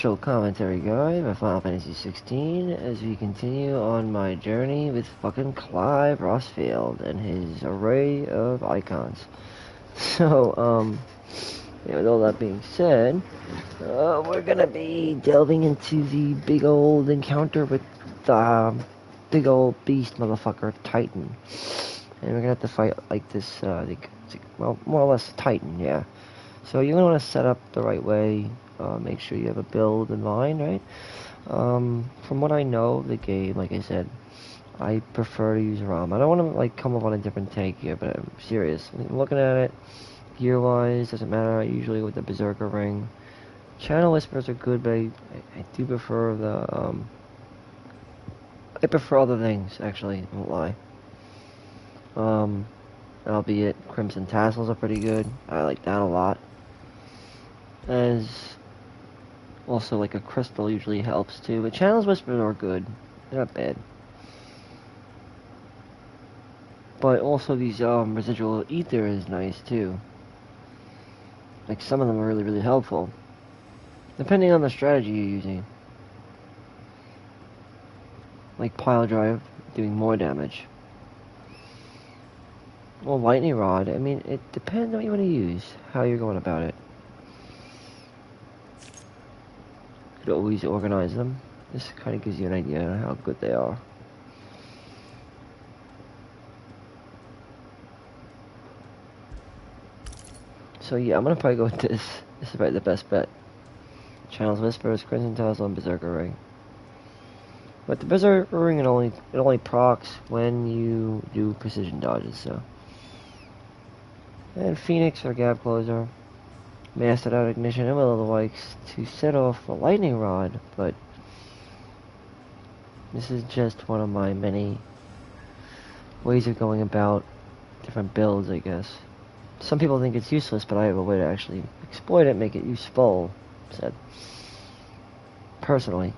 special commentary guide by Final Fantasy XVI as we continue on my journey with fucking Clive Rossfield and his array of icons. So, yeah, with all that being said, we're gonna be delving into the big old encounter with the big old beast motherfucker Titan. And we're gonna have to fight like this, well, more or less Titan, yeah. So you're gonna want to set up the right way, make sure you have a build in mind, right? From what I know of the game, like I said, I prefer to use ROM. I don't want to like come up on a different take here, but I'm serious. I'm looking at it, gear-wise, doesn't matter. I usually with the Berserker ring. Channel Whispers are good, but I do prefer the, I prefer other things, actually, I won't lie. Albeit Crimson Tassels are pretty good. I like that a lot. As also like a crystal usually helps too, but Channel's Whispers are good. They're not bad. But also these residual ether is nice too. Like some of them are really helpful. Depending on the strategy you're using. Like Pile Drive doing more damage. Well, Lightning Rod, I mean, it depends on what you want to use, how you're going about it. You could always organize them. This kind of gives you an idea on how good they are. So yeah, I'm gonna probably go with this. This is probably the best bet. Channel's Whispers, Crimson Tassel, and Berserker Ring. But the Berserker Ring it only procs when you do precision dodges, so. And Phoenix or Gap Closer. Mastered out Ignition and Will of the Wikes to set off the Lightning Rod, but this is just one of my many ways of going about different builds, I guess. Some people think it's useless, but I have a way to actually exploit it, make it useful, said. Personally.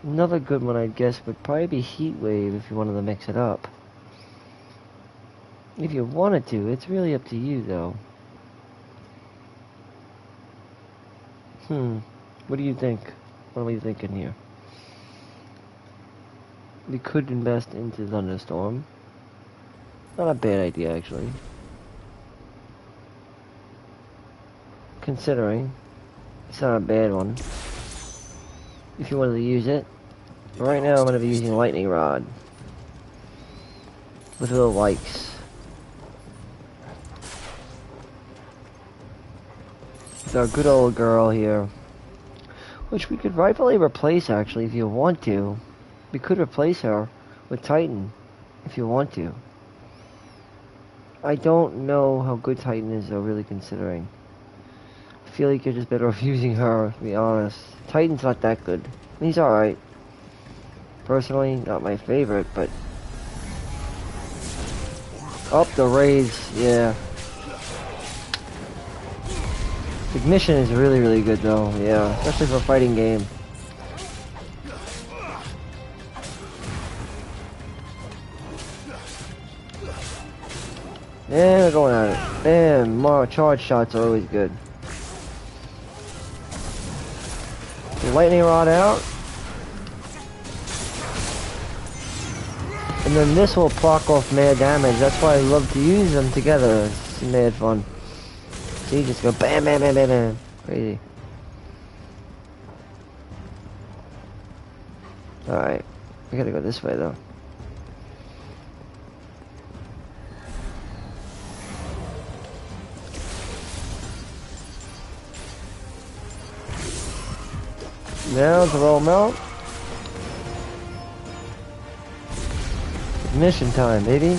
Another good one, I guess, would probably be Heat Wave if you wanted to mix it up. If you wanted to, it's really up to you, though. What do you think? What are we thinking here? We could invest into Thunderstorm. Not a bad idea, actually. Considering, it's not a bad one. If you wanted to use it. Right now, I'm going to be using Lightning Rod. With little likes. Our good old girl here, which we could rightfully replace actually if you want to. We could replace her with Titan if you want to. I don't know how good Titan is though, really considering. I feel like you're just better off using her, to be honest. Titan's not that good. He's alright. Personally, not my favorite, but up the raids, yeah. Ignition is really good though, yeah, especially for a fighting game. And we're going at it. And more charge shots are always good. Lightning Rod out. And then this will proc off mad damage. That's why I love to use them together. It's mad fun. So you just go bam, bam, bam, bam, bam. Crazy. Alright. We gotta go this way, though. Now the roll melt. Ignition time, baby.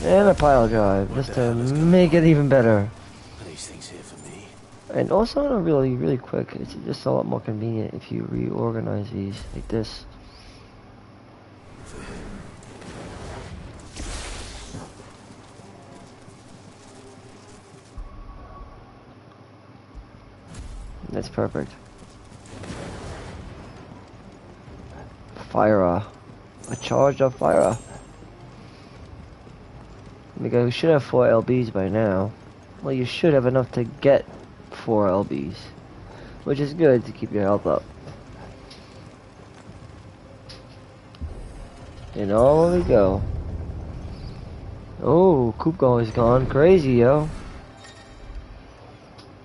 And a pile drive, just to make it even better. These things here for me. And also, really quick, it's just a lot more convenient if you reorganize these like this. That's perfect. Fire, a charged up fire. Because we should have 4 LBs by now. Well, you should have enough to get 4 LBs. Which is good to keep your health up. And on we go. Oh, Koopgo is gone. Crazy, yo.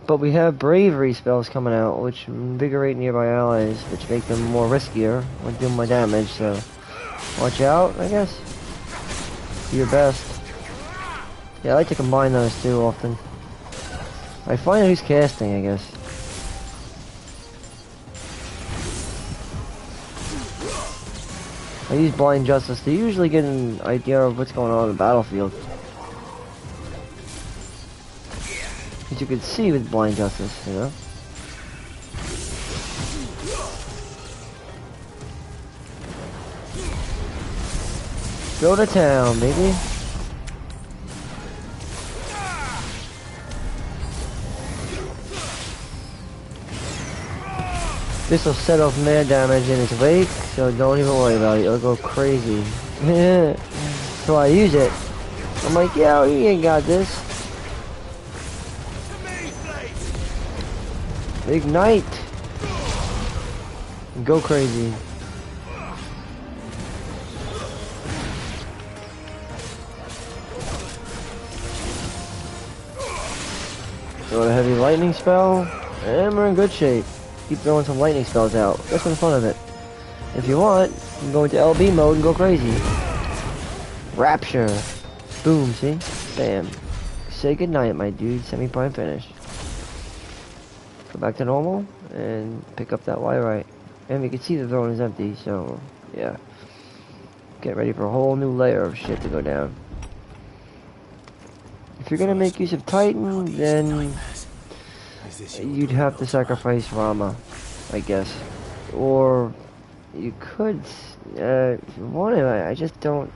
But we have bravery spells coming out, which invigorate nearby allies, which make them more riskier when doing my damage, so watch out, I guess. Do your best. Yeah, I like to combine those two often. I find out who's casting, I guess. I use Blind Justice to usually get an idea of what's going on in the battlefield. As you can see with Blind Justice, you know? Go to town, baby. This will set off mad damage in its wake, so don't even worry about it. It'll go crazy. So I use it. I'm like, yeah, you ain't got this. Ignite. Go crazy. Throw a heavy lightning spell, and we're in good shape. Keep throwing some lightning spells out. That's the fun of it. If you want, you can go into LB mode and go crazy. Rapture. Boom, see? Bam. Say goodnight, my dude. Semi-prime finish. Go back to normal, and pick up that Y right. And you can see the throne is empty, so, yeah. Get ready for a whole new layer of shit to go down. If you're gonna make use of Titan, then you'd have to sacrifice Rama, I guess. Or you could, if you want to, I just don't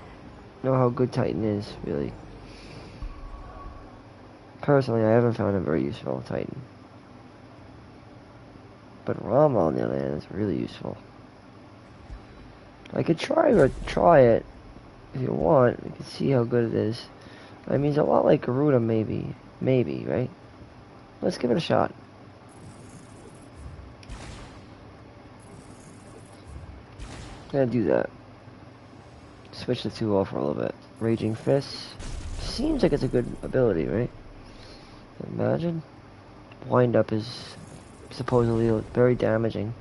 know how good Titan is, really. Personally, I haven't found him very useful, Titan. But Rama, on the other hand, is really useful. I could try it if you want. You can see how good it is. I mean, it's a lot like Garuda, maybe. Maybe, right? Let's give it a shot. Gonna do that. Switch the two off for a little bit. Raging Fist. Seems like it's a good ability, right? Imagine. Wind Up is supposedly very damaging.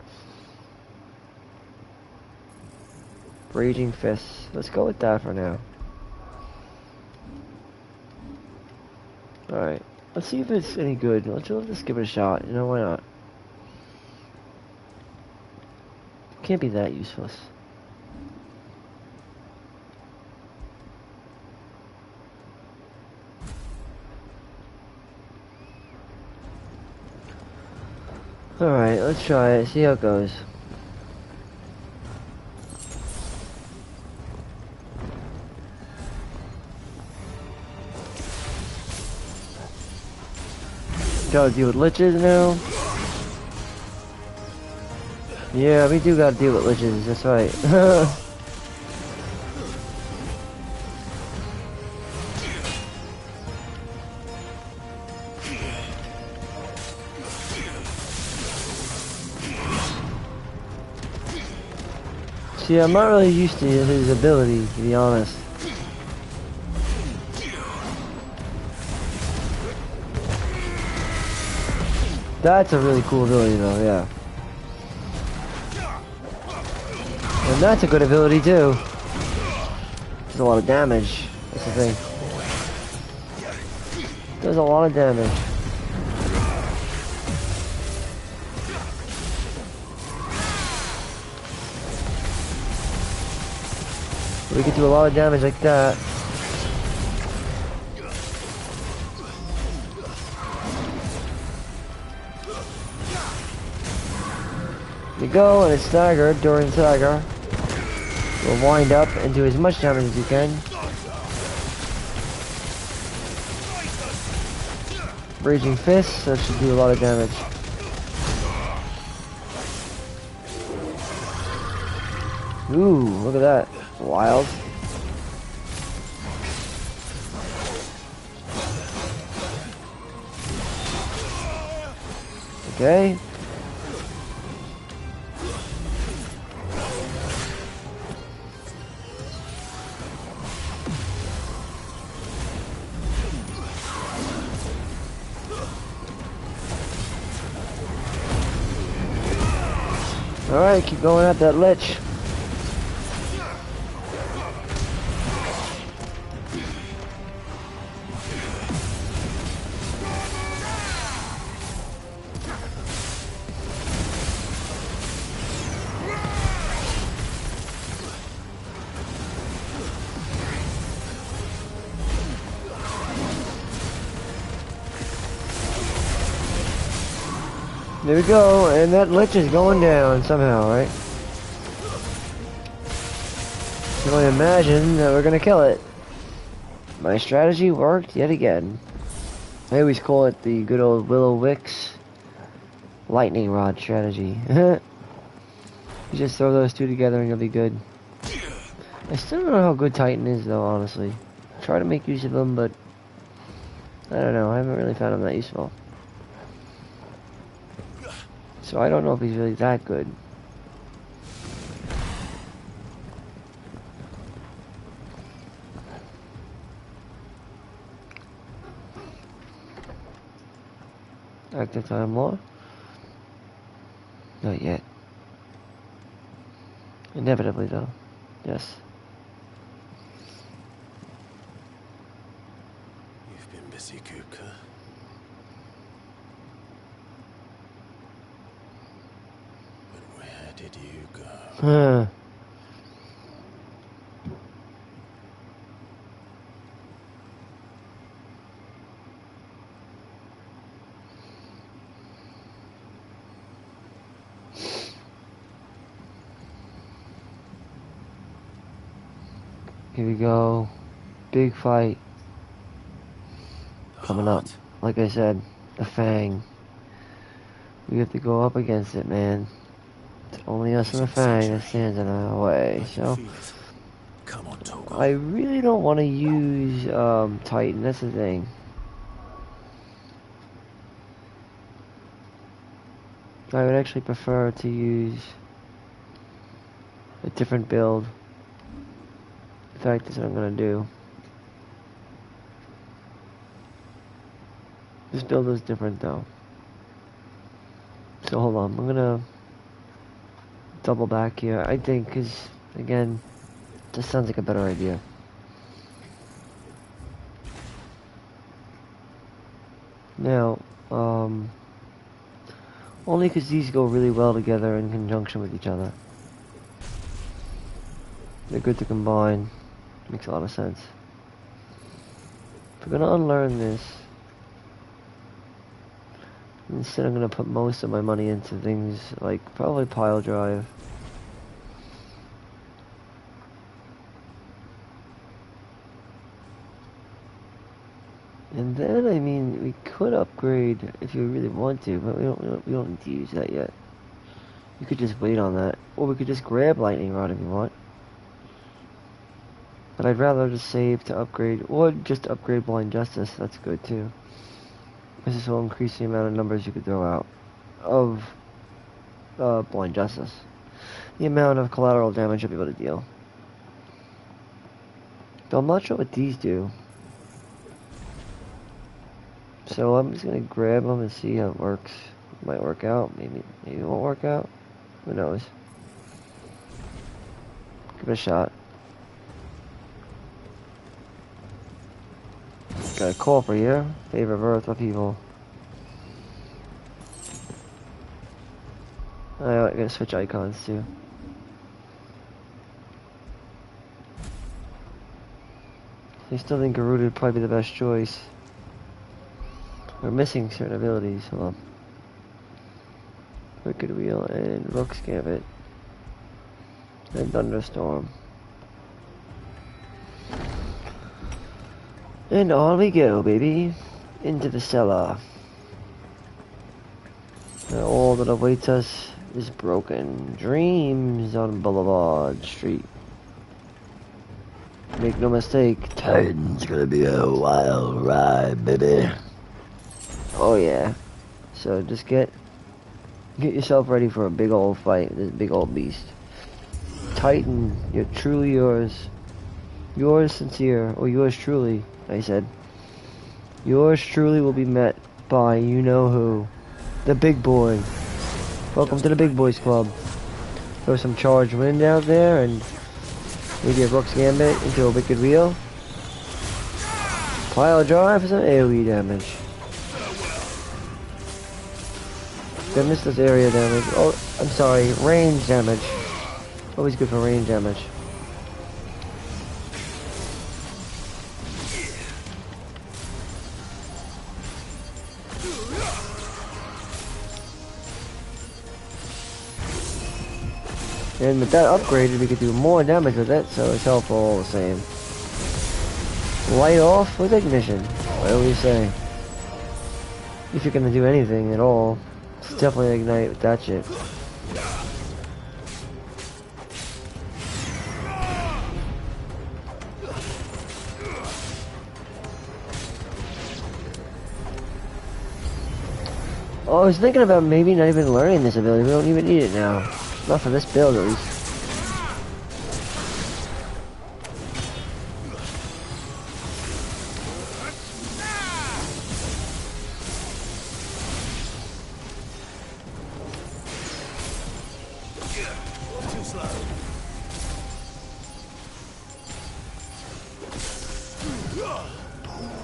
Raging Fist. Let's go with that for now. Alright. Let's see if it's any good. Let's just give it a shot. You know, why not? Can't be that useless. Alright, let's try it. See how it goes. Gotta deal with liches now. Yeah, we do gotta deal with liches, that's right. See, I'm not really used to his ability, to be honest. That's a really cool ability though, yeah. And that's a good ability too. Does a lot of damage. That's the thing. Does a lot of damage. We could do a lot of damage like that. You go, and it's staggered during stagger. We'll wind up and do as much damage as you can. Raging Fist, that should do a lot of damage. Ooh, look at that. Wild. Okay. Alright, keep going at that lich. There we go, and that lich is going down somehow, right? I can only imagine that we're gonna kill it. My strategy worked yet again. I always call it the good old Willow Wicks lightning rod strategy. You just throw those two together and you'll be good. I still don't know how good Titan is though, honestly. Try to make use of him, but I don't know, I haven't really found him that useful. So I don't know if he's really that good. Active time law? Not yet. Inevitably though. Yes. You've been busy, Kuka. But where did you go? Here we go. Big fight. Coming up. Like I said, a Fang. We have to go up against it, man. It's only us and the Fang that stands in our way, so... Come on, Togo. I really don't want to use Titan, that's the thing. I would actually prefer to use a different build. In fact, that's what I'm gonna do. This build is different though. So hold on, I'm gonna double back here. I think, cause again, this sounds like a better idea. Now, only cause these go really well together in conjunction with each other. They're good to combine. Makes a lot of sense. If we're gonna unlearn this, instead I'm gonna put most of my money into things like probably pile drive. And then, I mean, we could upgrade if you really want to, but we don't need to use that yet. You could just wait on that, or we could just grab lightning rod if you want. But I'd rather just save to upgrade, or just upgrade blind justice. That's good too. This will increase the amount of numbers you could throw out of blind justice. The amount of collateral damage you'll be able to deal. Though I'm not sure what these do. So I'm just gonna grab them and see how it works. It might work out, maybe it won't work out. Who knows? Give it a shot. Got a call for you. Favor of Earth or people. I gotta switch icons too. I still think Garuda would probably be the best choice. We're missing certain abilities. Hold on. Wicked Wheel and Rook's Gambit. And Thunderstorm. And on we go, baby. Into the cellar. And all that awaits us is broken dreams on Boulevard Street. Make no mistake, Titan's gonna be a wild ride, baby. Oh yeah. So just get Get yourself ready for a big old fight with this big old beast. Titan, you're truly yours. Yours sincere, or yours truly, I said. Yours truly will be met by you-know-who. The big boy. Welcome to the big boys club. Throw some charged wind out there and maybe a Brooks Gambit into a wicked wheel. Pile drive for some AoE damage. Then this does area damage. Oh, I'm sorry, range damage. Always good for range damage. And with that upgraded, we could do more damage with it, so it's helpful all the same. Light off with ignition. I always say. If you're gonna do anything at all, it's definitely ignite with that shit. Oh, I was thinking about maybe not even learning this ability. We don't even need it now. Not for this build, at least.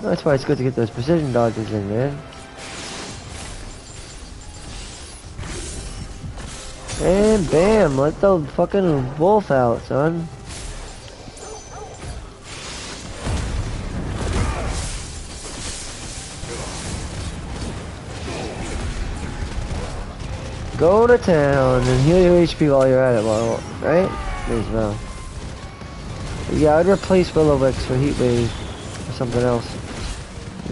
That's why it's good to get those precision dodges in, man. And bam, let the fucking wolf out, son. Go to town and heal your HP while you're at it, right? May as well. Yeah, I'd replace Will-O-Wisp for Heat Wave or something else.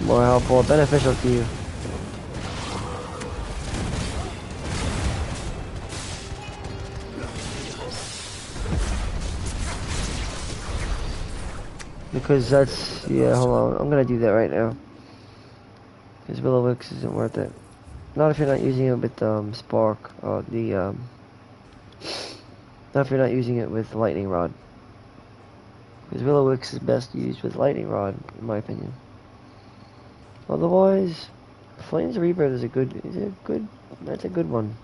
More helpful, beneficial to you. Because that's, yeah, hold on, I'm gonna do that right now. Because Will-O-Wisp isn't worth it. Not if you're not using it with Spark, or not if you're not using it with Lightning Rod. Because Will-O-Wisp is best used with Lightning Rod, in my opinion. Otherwise, Flames of Rebirth is that's a good one.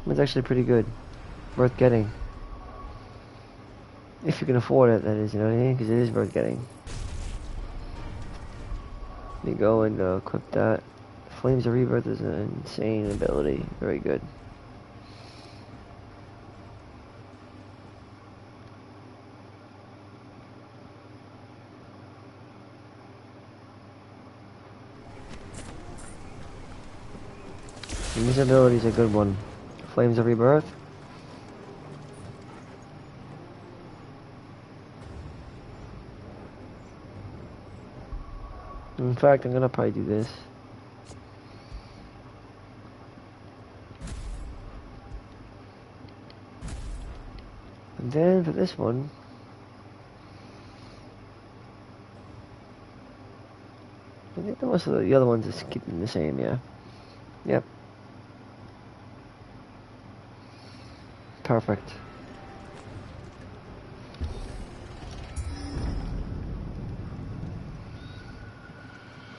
It's actually pretty good. Worth getting. If you can afford it, that is, you know what I mean? Because it is worth getting. You go and equip that. Flames of Rebirth is an insane ability. Very good. And this ability is a good one. Flames of Rebirth. In fact, I'm gonna probably do this. And then for this one, I think most of the other ones is keeping the same, yeah. Yep. Perfect.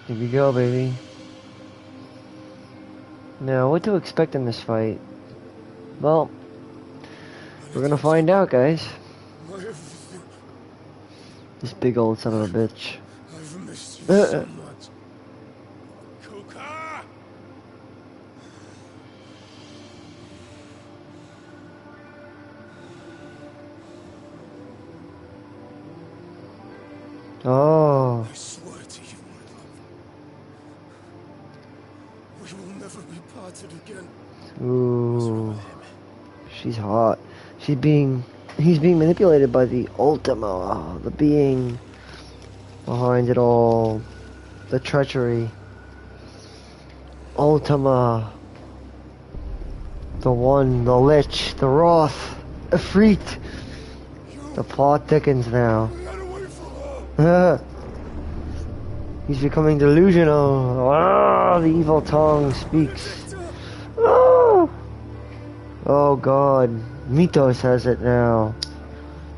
Here we go, baby. Now, what to expect in this fight? Well, we're gonna find out, guys. This big old son of a bitch. I've missed you so much. Kuka! Oh. I swear to you, my love. We will never be parted again. Ooh. She's hot. He's being manipulated by the Ultima, the being behind it all, the treachery. Ultima, the one, the lich, the wrath, Ifrit. The plot thickens now. He's becoming delusional. Ah, the evil tongue speaks. Ah! Oh God, Mythos has it now.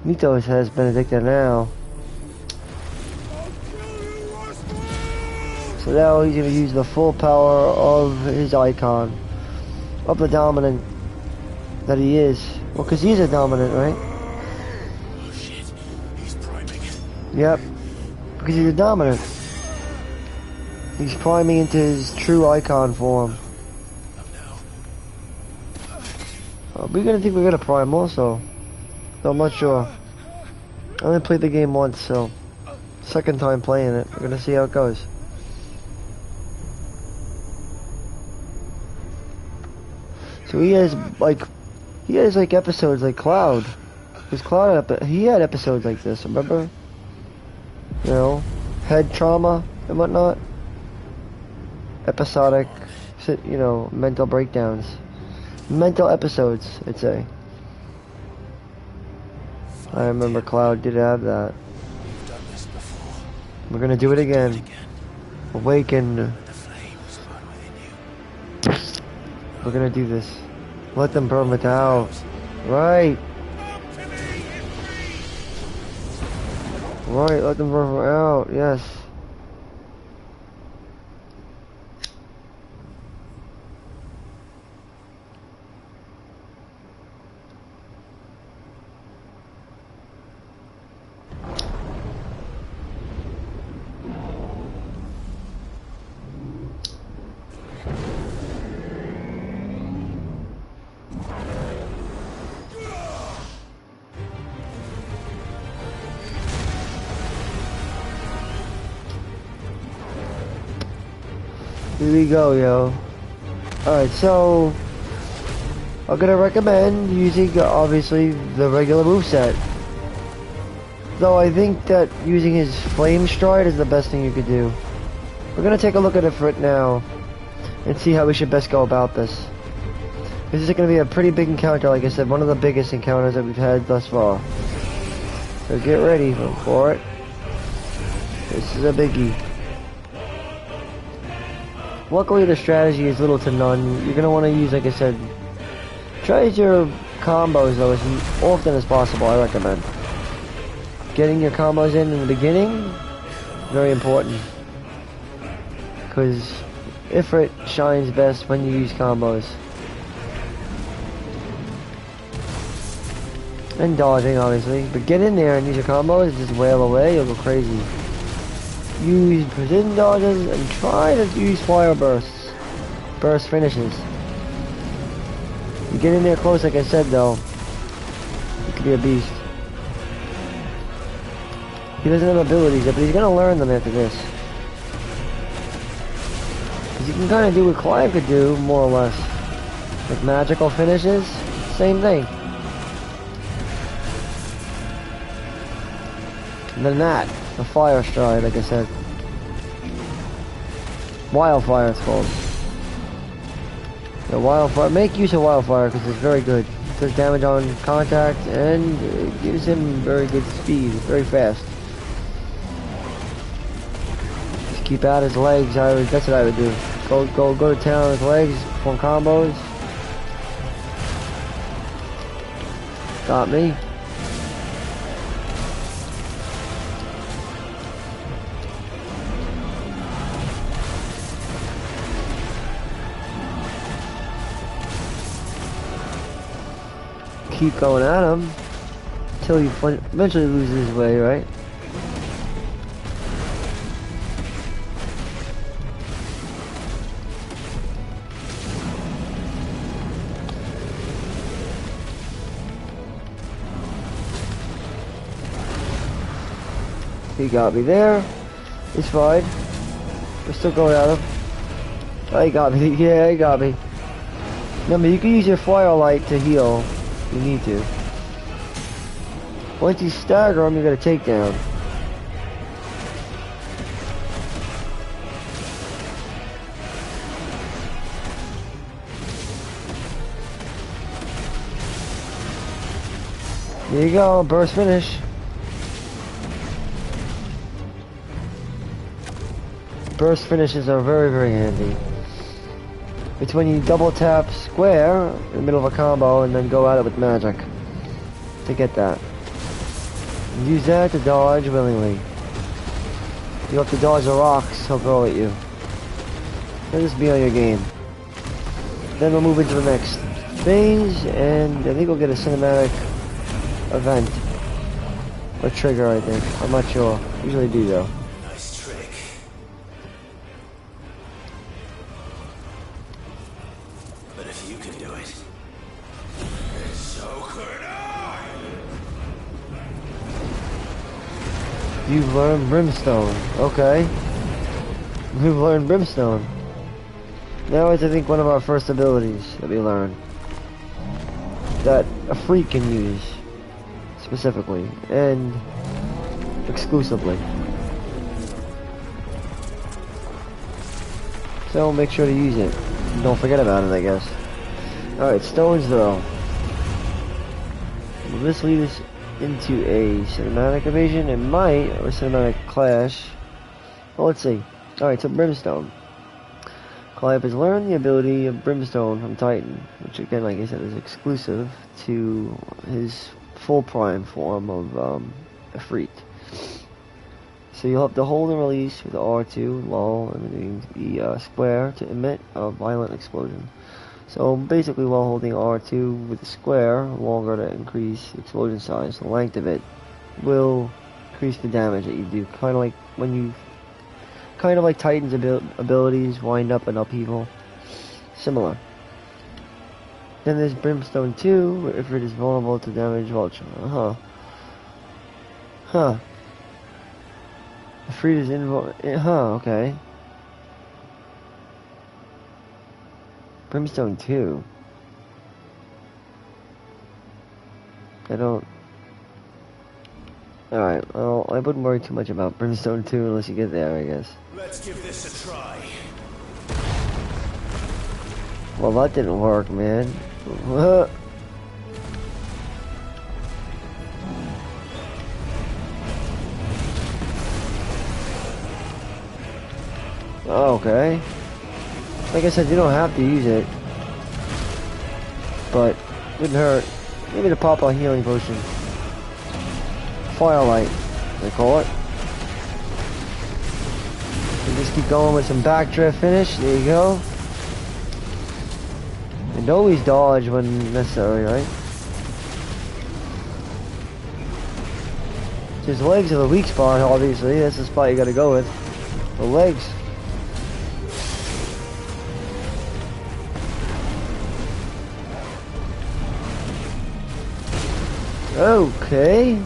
Mythos has Benedicta now. So now he's going to use the full power of his icon. Of the dominant that he is. Well, because he's a dominant, right? Oh shit, he's priming. Yep. Because he's a dominant. He's priming into his true icon form. We're gonna think we're gonna prime also. So I'm not sure. I only played the game once, so second time playing it. We're gonna see how it goes. So he has like episodes like Cloud. Because Cloud he had episodes like this, remember? You know, head trauma and whatnot. Episodic, you know, mental breakdowns. Mental episodes, I'd say. I remember Cloud did have that. We've done this before. We're gonna do it again. Awaken. The flames burn within you. We're gonna do this. Let them burn it out. Right. Right, let them burn it out, yes. Here we go, yo. Alright, so I'm gonna recommend using obviously the regular moveset. Though I think that using his flame stride is the best thing you could do. We're gonna take a look at it for it now and see how we should best go about this. This is gonna be a pretty big encounter, like I said, one of the biggest encounters that we've had thus far. So get ready for it. This is a biggie. Luckily the strategy is little to none. You're going to want to use, like I said, try your combos though as often as possible, I recommend. Getting your combos in the beginning, very important. Because Ifrit shines best when you use combos. And dodging obviously, but get in there and use your combos, just wail away, you'll go crazy. Use precision dodges and try to use fire bursts. Burst finishes. You get in there close, like I said though, it could be a beast. He doesn't have abilities yet, but he's gonna learn them after this. Because you can kind of do what Clive could do, more or less. With magical finishes, same thing. And then that. The fire stride, like I said. Wildfire, it's called. The wildfire. Make use of wildfire because it's very good. It does damage on contact and it gives him very good speed. It's very fast. Just keep out his legs. That's what I would do. Go to town on his legs. Perform combos. Got me. Keep going at him until he eventually loses his way, right? He got me there. It's fine. We're still going at him. Oh, he got me. Yeah, he got me. Remember, you can use your firelight to heal. You need to. Once you stagger him, you got a takedown. There you go, burst finish. Burst finishes are very, very handy. It's when you double tap square in the middle of a combo and then go at it with magic to get that. Use that to dodge willingly. You have to dodge the rocks he'll throw at you. Let this be on your game. Then we'll move into the next phase, and I think we'll get a cinematic event. Or trigger, I think. I'm not sure. Usually do, though. Nice trick. But if you can do it, so could I. You've learned Brimstone. Okay. We've learned Brimstone. Now it's, I think, one of our first abilities that we learn. That a freak can use. Specifically. And exclusively. So make sure to use it. Don't forget about it, I guess. Alright, Stone's Throw. Will this lead us into a cinematic evasion? It might, or a cinematic clash. Well, let's see. Alright, so Brimstone. Clive has learned the ability of Brimstone from Titan, which again, like I said, is exclusive to his full prime form of Efreet. So you'll have to hold and release with R2, lull, and the square to emit a violent explosion. So basically, while holding R2 with the square longer to increase the explosion size, the length of it will increase the damage that you do. Kind of like Titan's abilities, wind up and upheaval. Similar. Then there's Brimstone 2, where Ifrit is vulnerable to damage vulture. Ifrit is invulnerable. Okay. Brimstone 2. I don't... Alright, well, I wouldn't worry too much about Brimstone 2 unless you get there, I guess. Let's give this a try. Well, that didn't work, man. Okay. Like I said, you don't have to use it. But, wouldn't hurt. Maybe to pop a healing potion. Firelight, they call it. And just keep going with some backdrift finish. There you go. And always dodge when necessary, right? His legs are the weak spot, obviously. That's the spot you gotta go with. The legs. Okay.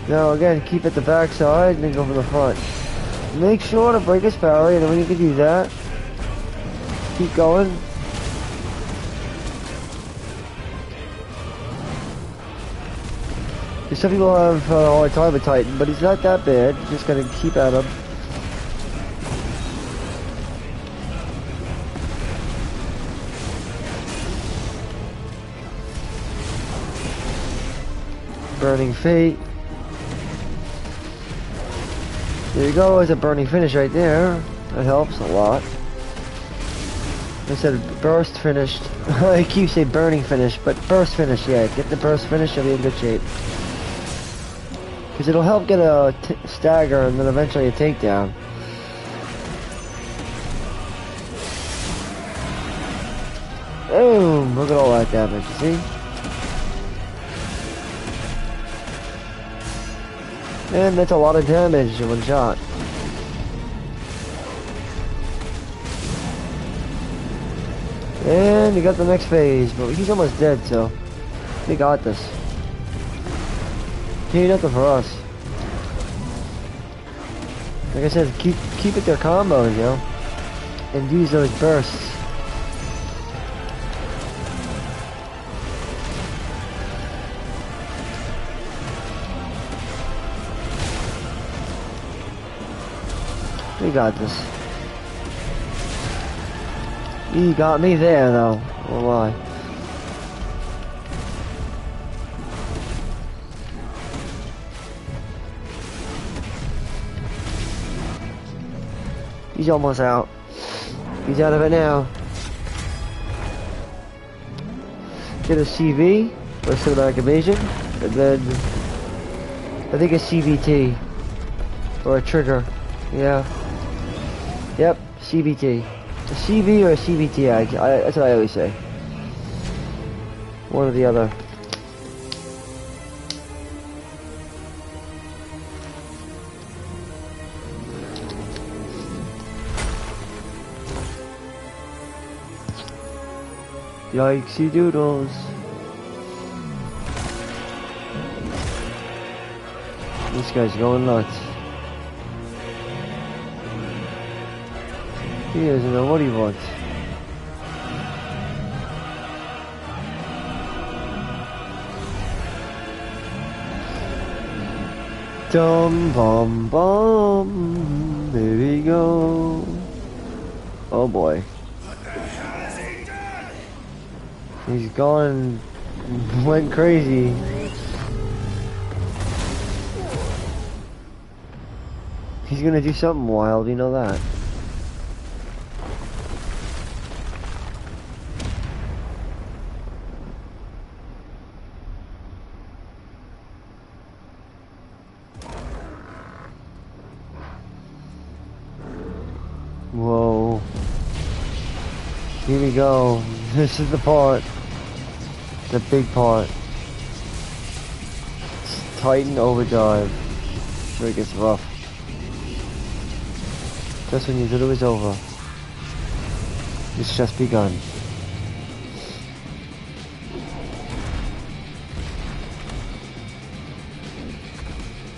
Now again, keep at the back side and then go for the front. Make sure to break his parry, and then when you can do that, keep going. Because some people have a hard time with Titan, but he's not that bad. You just gotta keep at him. Burning Fate. There you go, it's a burning finish right there. That helps a lot. I said burst finished. I keep saying burning finish, but burst finish, yeah. Get the burst finish, you'll be in good shape. Because it'll help get a stagger and then eventually a takedown. Boom! Look at all that damage, you see? And that's a lot of damage in one shot. And you got the next phase, but he's almost dead, so we got this. Ain't nothing for us. Like I said, keep it their combos, you know, and use those bursts. We got this. You got me there, though. Oh my. He's almost out. He's out of it now. Get a CV, or cinematic evasion, and then I think a CVT, or a trigger. Yeah. Yep, CVT. A CV or a CVT, that's what I always say. One or the other. Yikesy doodles. This guy's going nuts. He doesn't know what he wants. Dum bum bum. There we go. Oh boy. He's gone, went crazy. He's gonna do something wild, you know that. Whoa. Here we go. This is the part. The big part. Titan overdrive. Where it gets rough. Just when you thought it was over. It's just begun.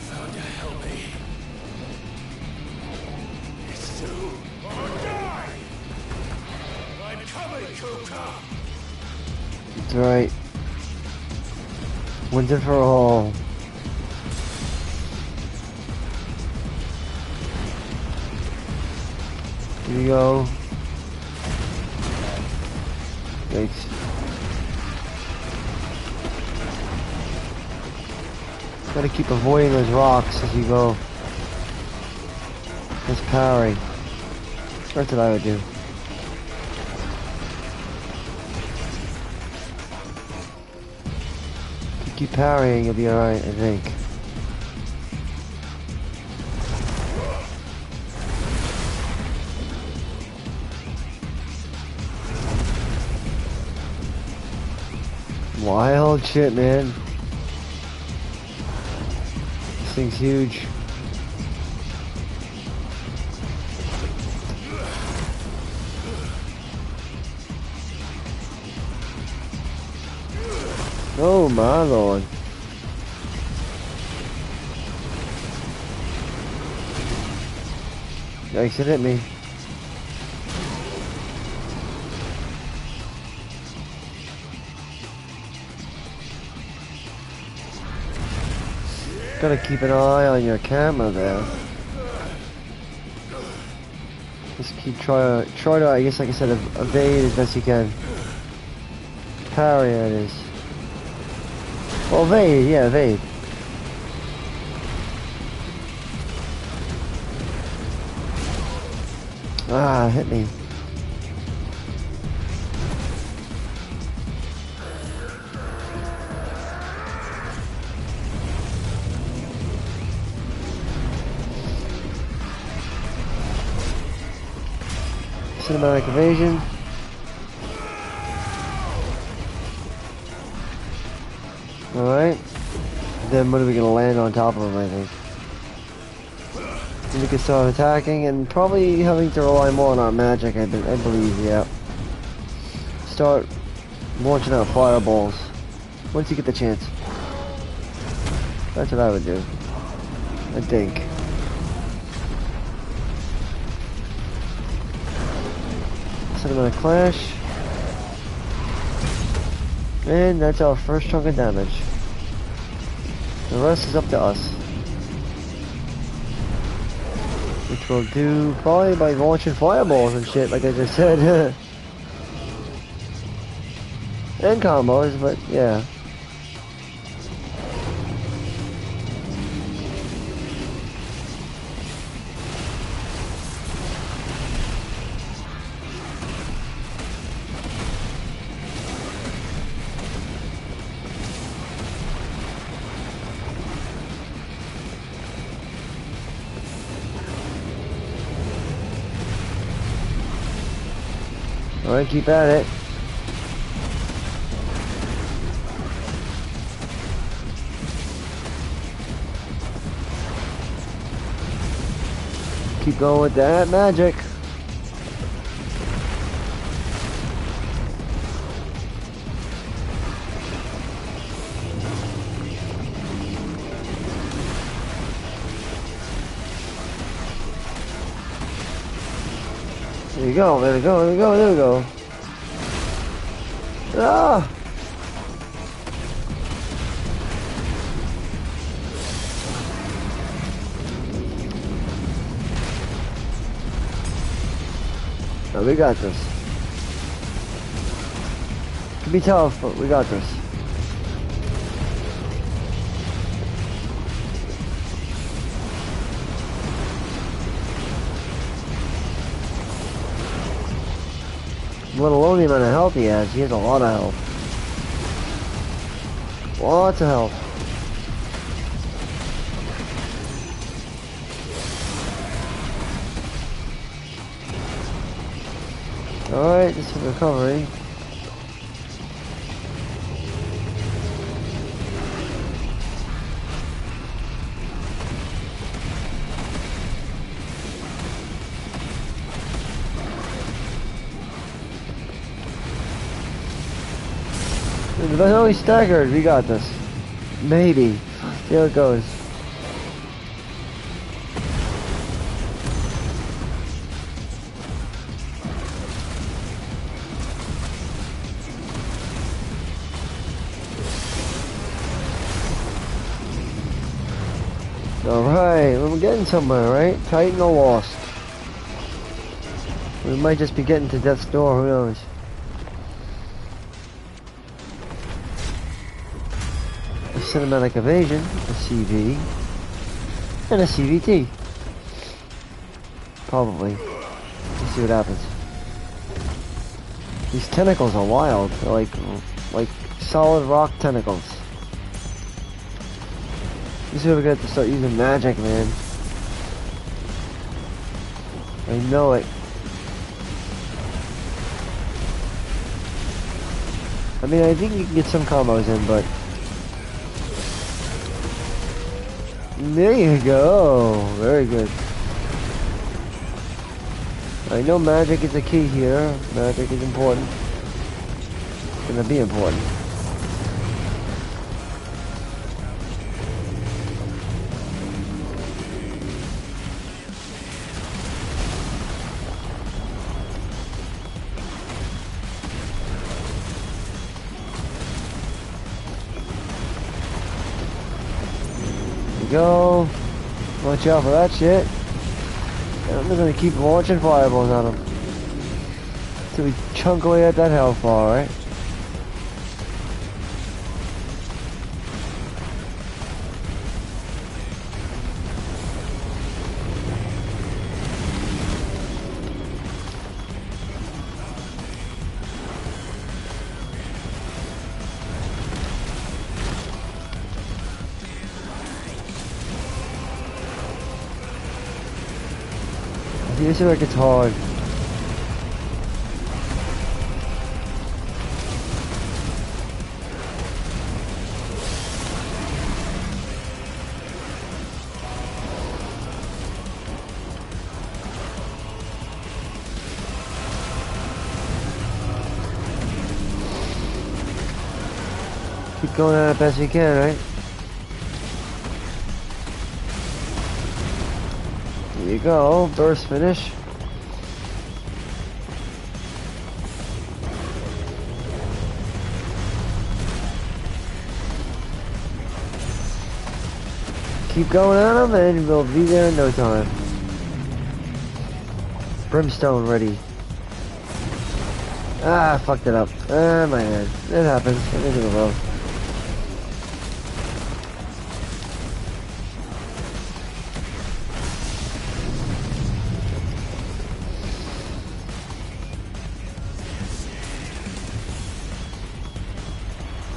Found to help me. It's do or die. I'm coming, Kuka. That's right. Once and for all. Here we go. Yikes. Gotta keep avoiding those rocks as you go. Just parry. That's what I would do. Keep parrying, you'll be alright, I think. Wild shit, man. This thing's huge. Oh my lord. Yikes, it hit me. Gotta keep an eye on your camera there. Just keep try to, I guess like I said, evade as best you can. Parry it is. Well, evade, yeah, evade. Ah, hit me. Cinematic evasion. Alright. Then what are we gonna land on top of him, I think? And we can start attacking and probably having to rely more on our magic, I believe, yeah. Start launching out fireballs. Once you get the chance. That's what I would do. I think. Cinematic clash. And that's our first chunk of damage. The rest is up to us. Which we'll do probably by launching fireballs and shit, like I just said. And combos, but yeah. Alright, keep at it. Keep going with that magic. There we go, there we go, there we go, there we go. Ah! Oh, we got this. Can be tough, but we got this. Let alone the amount of health he has. He has a lot of health. Lots of health. Alright, this is recovery. No, he's staggered. We got this. Maybe. See how it goes. Alright, we're getting somewhere, right? Titan or lost. We might just be getting to death's door, who knows? Cinematic evasion, a CV, and a CVT. Probably. Let's see what happens. These tentacles are wild. They're like solid rock tentacles. This is where we're gonna have to start using magic, man. I know it. I mean, I think you can get some combos in, but there you go. Very good. I know magic is the key here. Magic is important. It's gonna be important. Go. Watch out for that shit. And I'm just gonna keep launching fireballs at him till we chunk away at that health bar, right? This is like it's hard. Keep going at it best we can, right? There you go, burst finish. Keep going at him and we'll be there in no time. Brimstone ready. Ah, I fucked it up. Ah, my bad. It happens. Everything will go.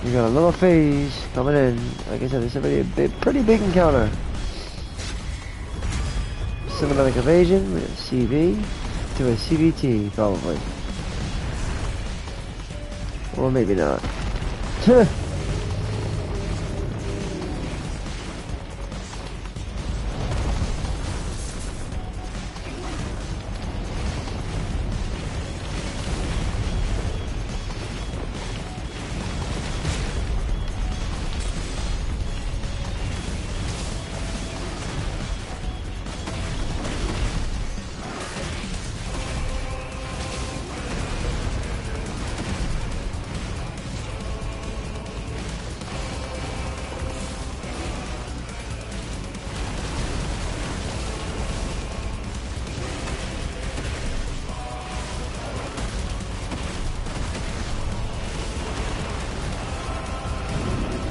We got a little phase coming in. Like I said, it's already a pretty big encounter. Cinematic evasion with a CV to a CVT, probably. Or maybe not.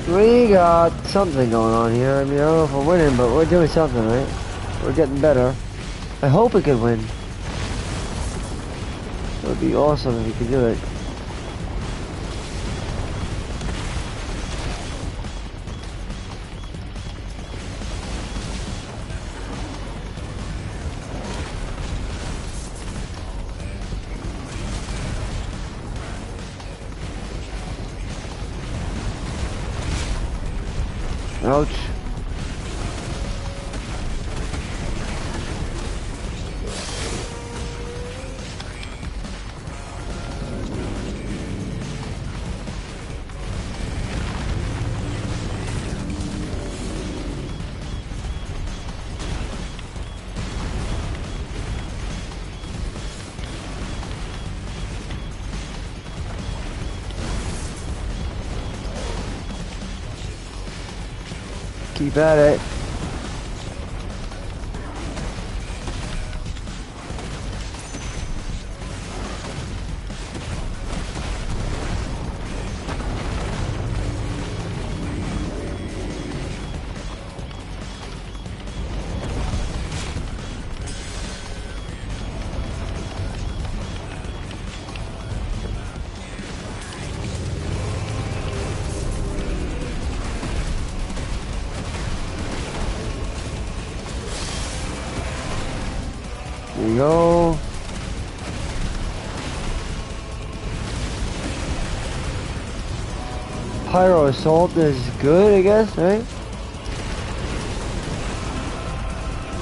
We got something going on here. I mean, I don't know if we're winning, but we're doing something, right? We're getting better. I hope we could win. It would be awesome if we could do it. Ouch. Keep at it. There you go. Pyro Assault is good, I guess, right?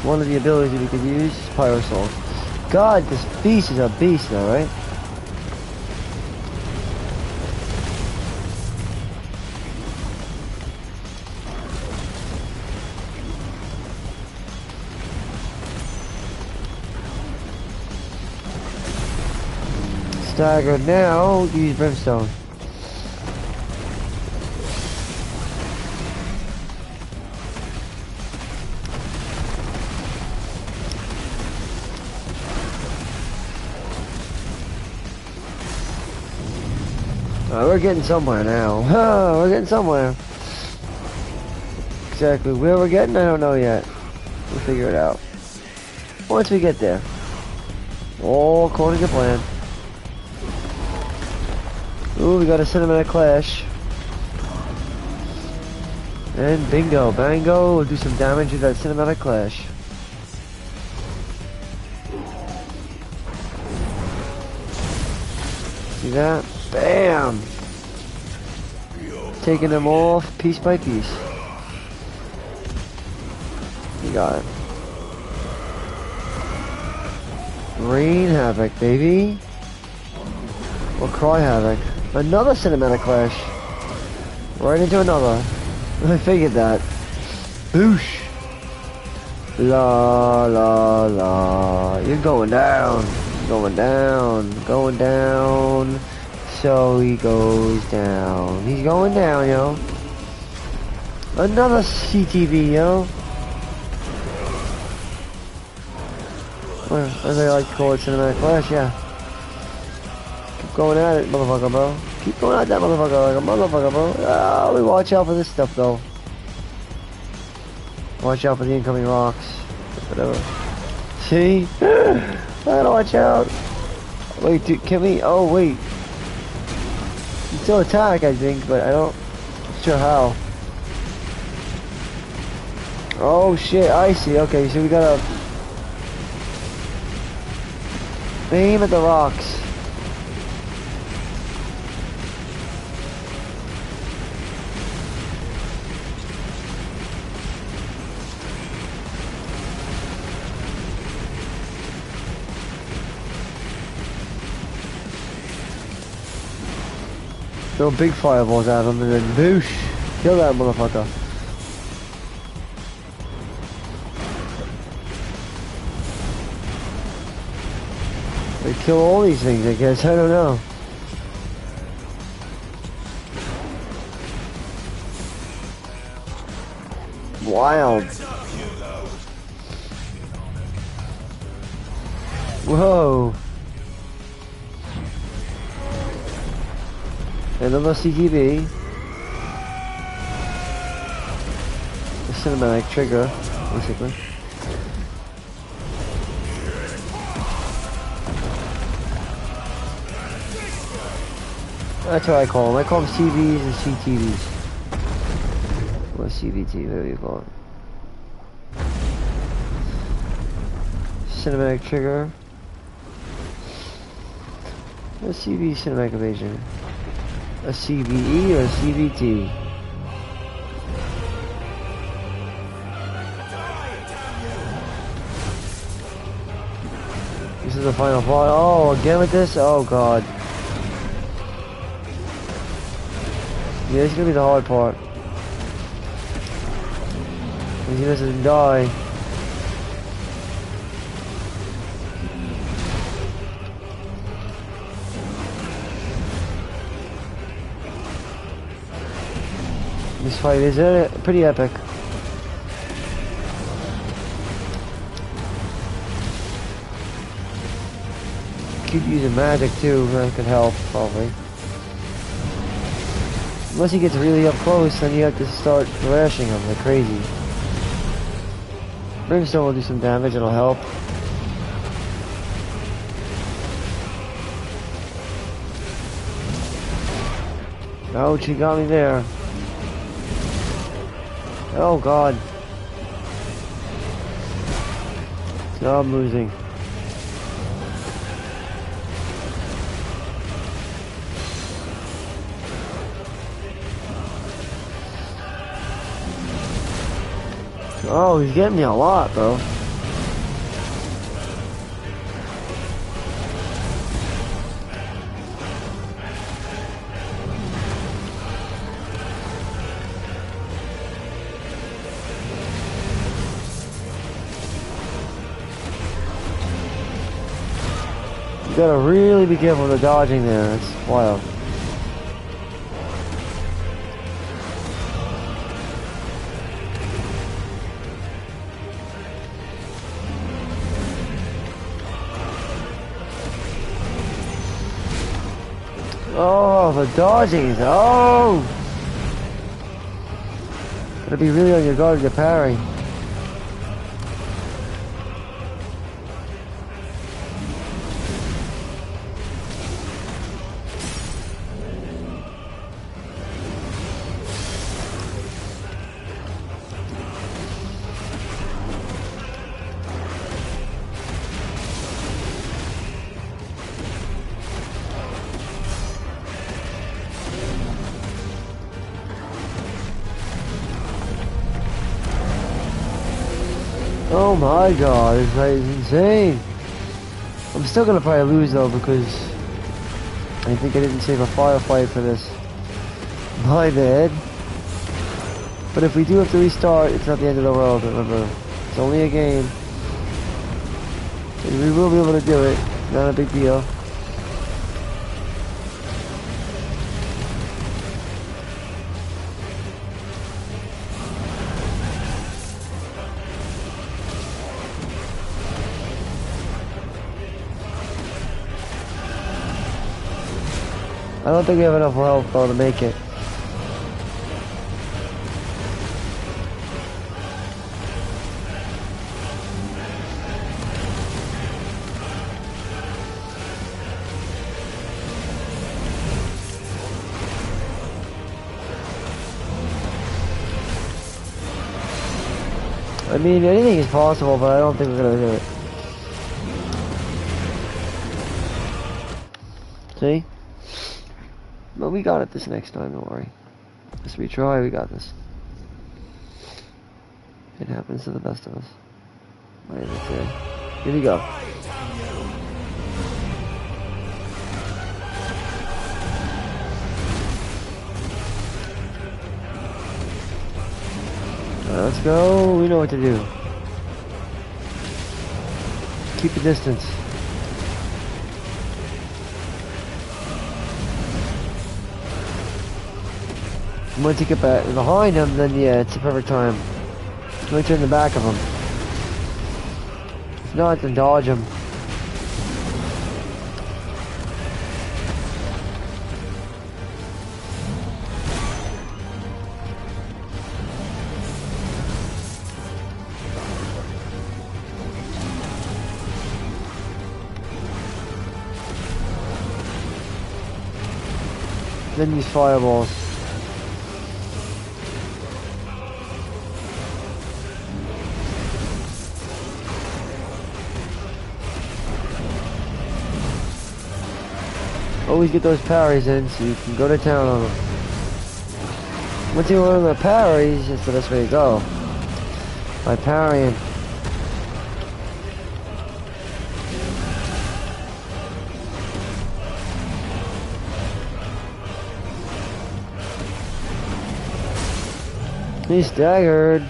One of the abilities we could use is Pyro Assault. God, this beast is a beast though, right? Staggered now, use Brimstone. We're getting somewhere now. We're getting somewhere. Exactly where we're getting, I don't know yet. We'll figure it out. Once we get there. All according to plan. Ooh, we got a cinematic clash. And bingo, bango, we'll do some damage with that cinematic clash. See that? Bam! Taking them off piece by piece. You got it. Rain Havoc, baby. Or Cry Havoc. Another cinematic clash. Right into another. I figured that. Boosh. La la la. You're going down. Going down. Going down. So he goes down. He's going down, yo. Another CTV, yo. Or as I like to call it, cinematic clash, yeah. Keep going at it, motherfucker, bro. Keep going at that motherfucker like a motherfucker, bro. Oh, we watch out for this stuff, though. Watch out for the incoming rocks. Whatever. See? I gotta watch out. Wait, dude, can we? Oh, wait. You still attack, I think, but I don't. Sure how. Oh shit! I see. Okay, so we gotta aim at the rocks. Throw big fireballs at him and then boosh! Kill that motherfucker. They kill all these things, I guess. I don't know. Wild. Whoa. Another CGB. A cinematic trigger, basically. That's what I call them. I call them CVs and CTVs. Or CVT, whatever you call it. Cinematic trigger. A CV cinematic evasion. A CVE or a CVT? This is the final fight. Oh, again with this? Oh god. Yeah, this is gonna be the hard part. He doesn't die. This fight is pretty epic. Keep using magic too, that could help, probably. Unless he gets really up close, then you have to start thrashing him like crazy. Brimstone will do some damage, it'll help. Ouch, he got me there. Oh god. So I'm losing. Oh, he's getting me a lot, bro. You gotta really be careful with the dodging there, it's wild. Oh, the dodging, oh! Gotta be really on your guard to parry. Oh my god, this fight is insane. I'm still gonna probably lose though because I think I didn't save a firefight for this. My bad. But if we do have to restart, it's not the end of the world, remember. It's only a game. And we will be able to do it. Not a big deal. I don't think we have enough health though to make it. I mean, anything is possible, but I don't think we're gonna do it. See? But we got it this next time, don't worry. As we try, we got this. It happens to the best of us. Right, that's it. Here we go. Let's go. We know what to do. Keep the distance. Once you get behind him, then yeah, it's the perfect time. Once you're in the back of him. If not, then dodge him. Then use fireballs. Always get those parries in so you can go to town on them. Once you learn the parries, it's the best way to go. By parrying. He's staggered.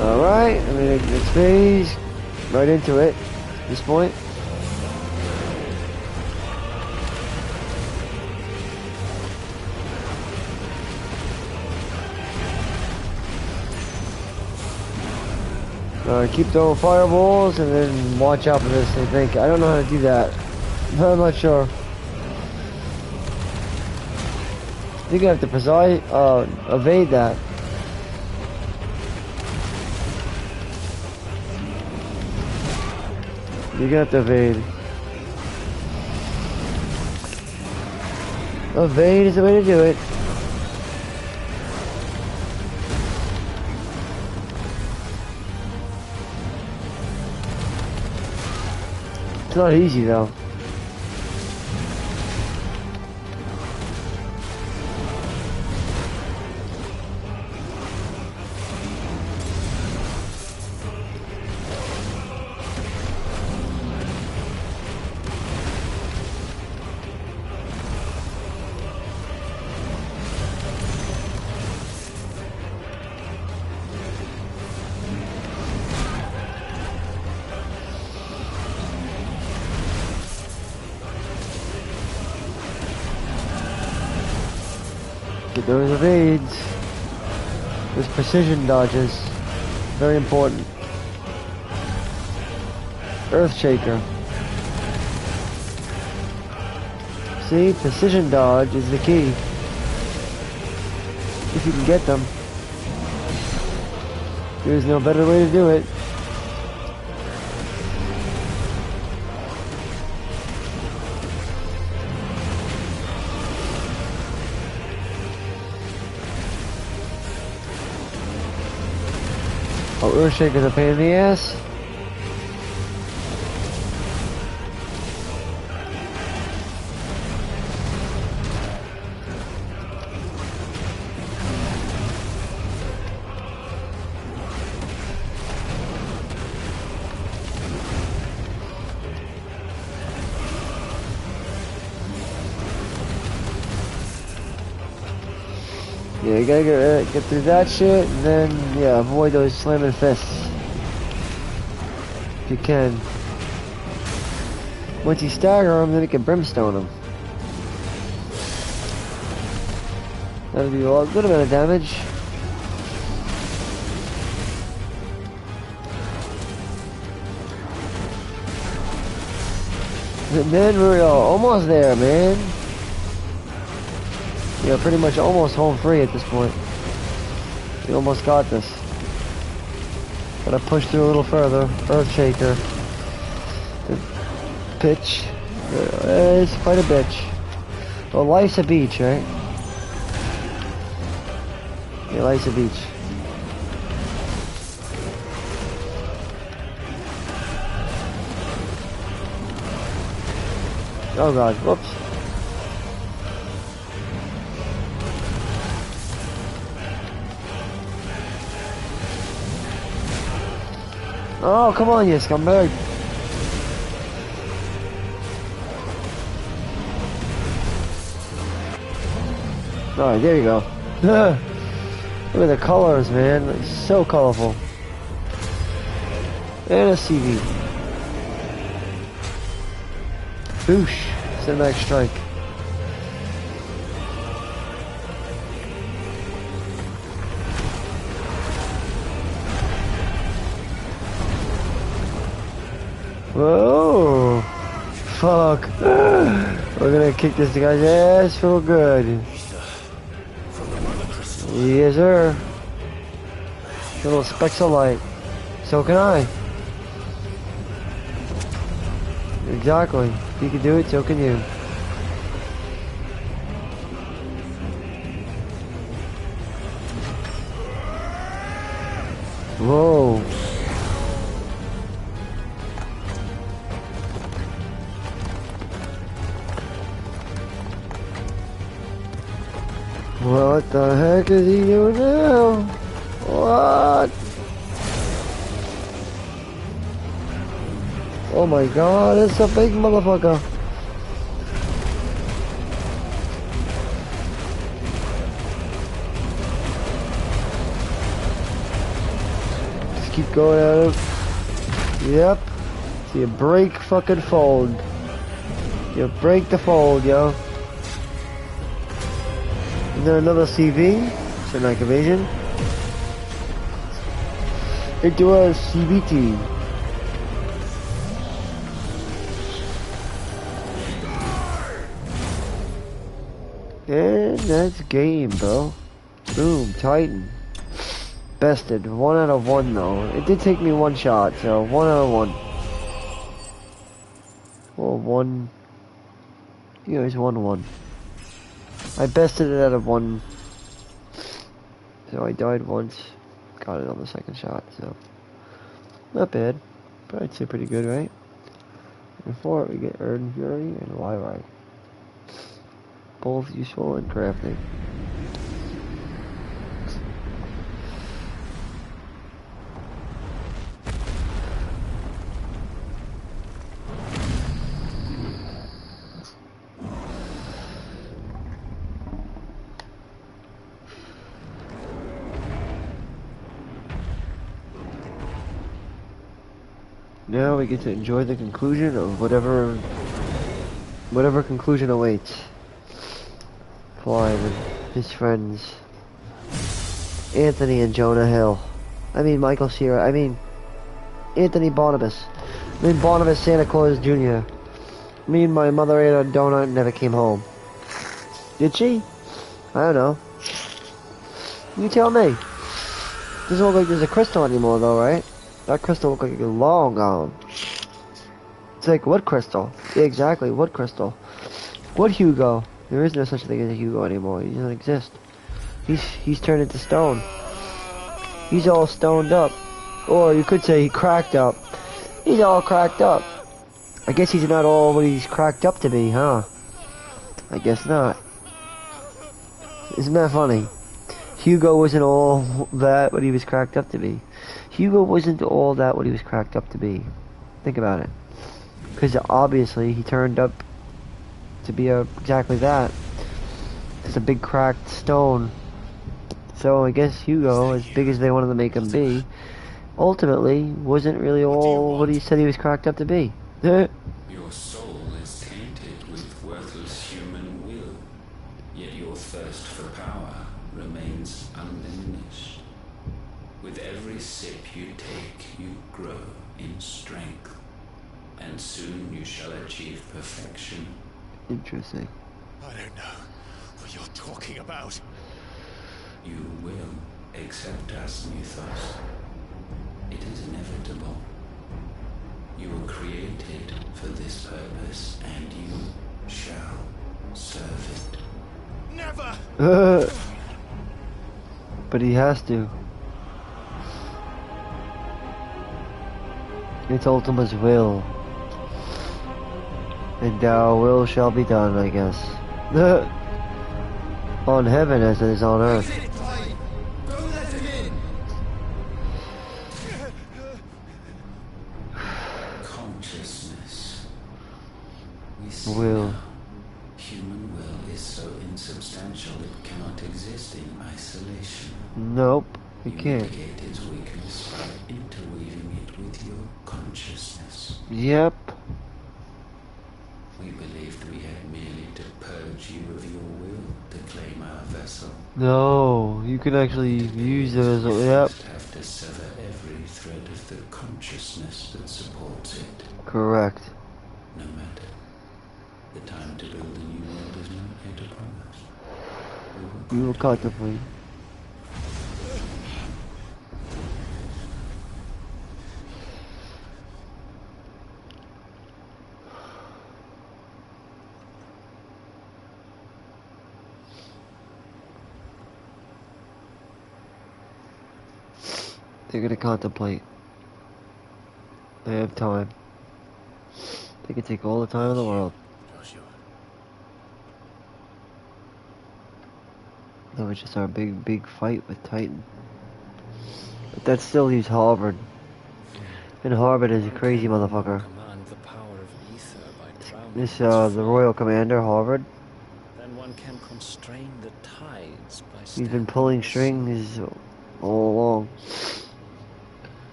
Alright, I mean, it's phase right into it at this point. Keep throwing fireballs and then watch out for this, I think. I don't know how to do that. I'm not sure. I think I have to evade that. You're gonna have to evade. Evade is the way to do it. It's not easy though. Get those evades. Those precision dodges. Very important. Earthshaker. See, precision dodge is the key. If you can get them. There's no better way to do it. Oh, Earthshaker's a pain in the ass. Yeah, you gotta get through that shit, and then, yeah, avoid those slamming fists. If you can. Once you stagger them, then you can brimstone them. That'll do a good amount of damage. And then we're almost there, man. Yeah, pretty much almost home free at this point. We almost got this. Gotta push through a little further. Earthshaker. The pitch. It's quite a bitch. Well, life's a beach, right? Yeah, life's a beach. Oh god, whoops. Oh, come on, you scumbag. Alright, there you go. Look at the colors, man. It's so colorful. And a CV. Boosh. Cinematic strike. Whoa! Fuck! We're gonna kick this guy's ass real good. Yes, sir. Little specks of light. So can I. Exactly. If you can do it, so can you. Whoa. What the heck is he doing now? What? Oh my god, it's a big motherfucker. Just keep going at him. Yep. So you break fucking fold. You break the fold, yo. Is there another CV? Cinematic evasion. Into a CBT. And that's game, bro. Boom, Titan. Bested. 1 out of 1 though. It did take me 1 shot, so 1 out of 1. Well, 1. Yeah, it's 1-1. I bested it out of 1. So I died once. Got it on the second shot, so. Not bad. But I'd say pretty good, right? Before we get Earn Fury and Lyrai. Both useful in crafting. Now we get to enjoy the conclusion of whatever conclusion awaits. Clive and his friends. Anthony and Jonah Hill. I mean Michael Cera. I mean Anthony Barnabas. I mean Barnabas Santa Claus Jr. Me and my mother ate a donut and never came home. Did she? I don't know. You tell me. Doesn't look like there's a crystal anymore though, right? That crystal looked like it's long gone. It's like, what crystal? Yeah, exactly, what crystal? What Hugo? There is no such thing as a Hugo anymore. He doesn't exist. He's turned into stone. He's all stoned up. Or you could say he cracked up. He's all cracked up. I guess he's not all what he's cracked up to be, huh? I guess not. Isn't that funny? Hugo wasn't all that what he was cracked up to be. Hugo wasn't all that what he was cracked up to be. Think about it. Because obviously he turned up to be exactly that. It's a big cracked stone. So I guess Hugo, as big as they wanted to make him be, ultimately wasn't really all what he said he was cracked up to be. Your soul is tainted with worthless human will, yet your thirst for power remains undiminished. With every sip you take, you grow in strength, and soon you shall achieve perfection. Interesting. I don't know what you're talking about. You will accept us, Mythos. It is inevitable. You were created for this purpose, and you shall serve it. Never! But he has to. It's Ultima's will. And our will shall be done, I guess. On heaven as it is on earth. Don't let him in! Will. Human will is so insubstantial it cannot exist in isolation. Nope, you You can't. mitigate its weakness by interweaving it with your consciousness. Yep. We believed we had merely to purge you of your will to claim our vessel. No, you can actually use it as a, You yep. first have to sever every thread of the consciousness that supports it. Correct. No matter. The time to build a new world is not yet upon us. We will contemplate. They're gonna contemplate. They have time. They can take all the time in the world. Joshua. That was just our big fight with Titan. But that still leaves Harvard. And Harvard is a crazy motherfucker. Command the power of ether by drowning This, its the flow. Royal Commander, Harvard, Then one can constrain the tides by he's been standing pulling in the strings all along.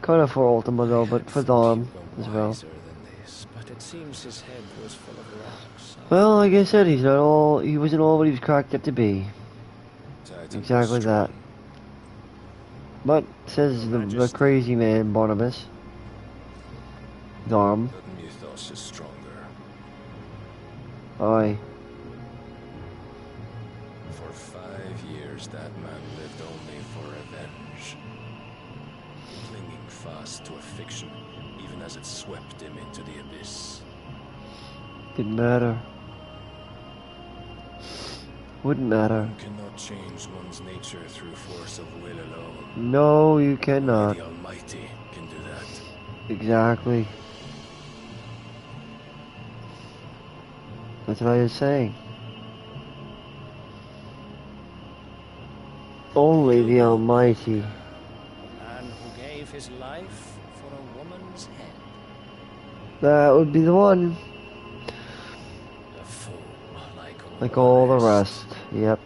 Kind of for Ultima though, but for Dom as well. wiser than this, but it seems his head was full of rocks. Well, like I said, he wasn't all what he was cracked up to be. Exactly that. But, says the crazy man, Barnabas. Dom. The mythos is stronger. Aye. For 5 years, that man lived only for revenge. Clinging fast to a fiction, even as it swept him into the abyss. Didn't matter. Wouldn't matter. One cannot change one's nature through force of will alone. No, you cannot. The Almighty can do that. Exactly. That's what I was saying. Only the Almighty. A man who gave his life for a woman's head. That would be the one. A fool Like all the rest. Yep.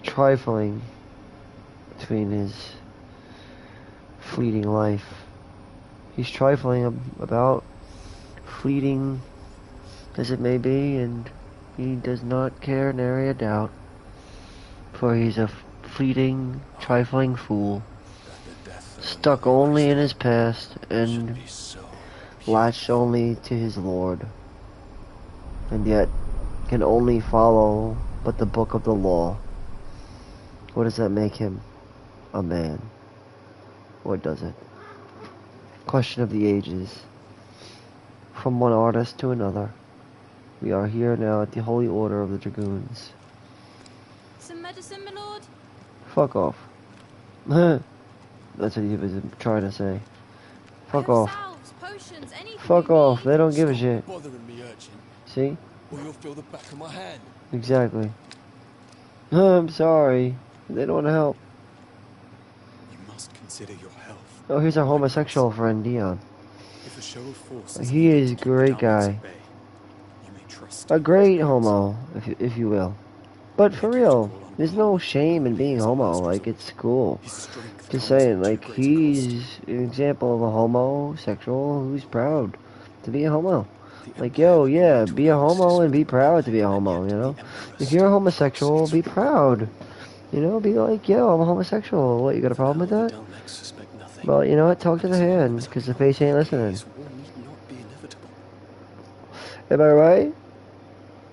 Trifling between his fleeting life. He's trifling about fleeting as it may be, and he does not care nary a doubt. For he's a fleeting, trifling fool, stuck only in his past and latched only to his Lord, and yet can only follow but the book of the law. What does that make him? A man. Or does it? Question of the ages. From one artist to another. We are here now at the Holy Order of the Dragoons. Some medicine, my lord? Fuck off. That's what he was trying to say. Fuck off. Salves, potions, anything Fuck you off. need. They don't give a shit. Bothering me, urchin, See? or you'll feel the back of my hand. Exactly. I'm sorry. They don't want to help. You must consider your health. Oh, here's our homosexual friend, Dion. If a show of force He needed is to a keep great the downwards guy. at bay, you may trust A in great God's homo, if you will. But for real, there's no shame in being homo. Like, it's cool. His strength Just comes saying, at like, too great a cost. he's an example of a homosexual who's proud to be a homo. Like, yo, yeah, be a homo and be proud to be a homo, you know? If you're a homosexual, be proud. You know, be like, yo, I'm a homosexual. What, you got a problem with that? Don't suspect nothing. Well, you know what? Talk to the hand, because the face ain't listening. His war need not be inevitable. Am I right?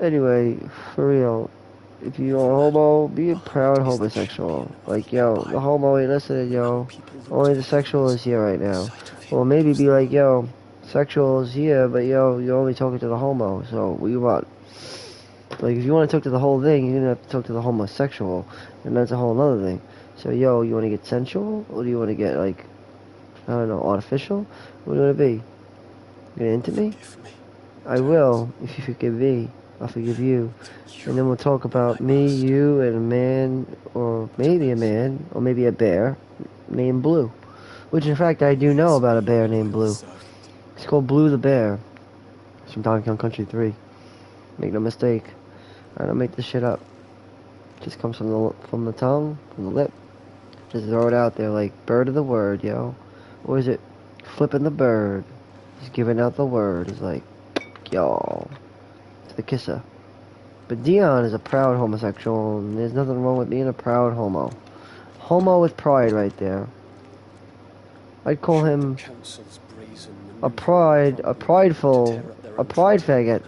Anyway, for real, if you're a homo, be a proud homosexual. Like, yo, the homo ain't listening, yo. Only the sexual is here right now. Or maybe be like, yo, sexual is here, but yo, you're only talking to the homo, so what you want? Like, if you want to talk to the whole thing, you're gonna have to talk to the homosexual, and that's a whole other thing. So, yo, you want to get sensual, or do you want to get, like, I don't know, artificial? What do you want to be? You gonna into me? Forgive me. I will, if you forgive me, I'll forgive you. And then we'll talk about me, you, and a man, or maybe a bear named Blue. Which, in fact, I do know about a bear named Blue. It's called Blue the Bear. It's from Donkey Kong Country 3. Make no mistake. I don't make this shit up. Just comes from the tongue, from the lip. Just throw it out there like bird of the word, yo. Or is it flipping the bird? Just giving out the word. It's like, y'all, to the kisser. But Dion is a proud homosexual, and there's nothing wrong with being a proud homo. Homo with pride right there. I'd call him a pride faggot.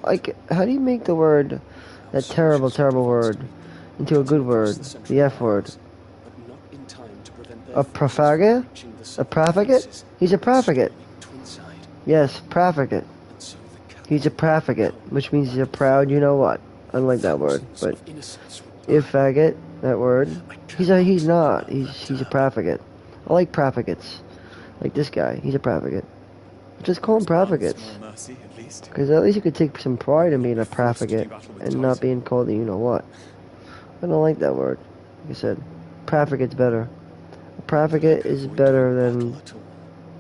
Like, how do you make the word, that terrible, terrible word, into a good word? The F word. A profligate? A profligate? He's a profligate. Yes, profligate. He's a profligate, which means he's a proud, you know what? I don't like that word, but if faggot, that word, he's not. He's a profligate. I like profligates. Like this guy, he's a profligate. Just call him profligates. Because at least you could take some pride in being a profligate and not being called the you-know-what. I don't like that word. Like I said, profligate's better. A profligate is better than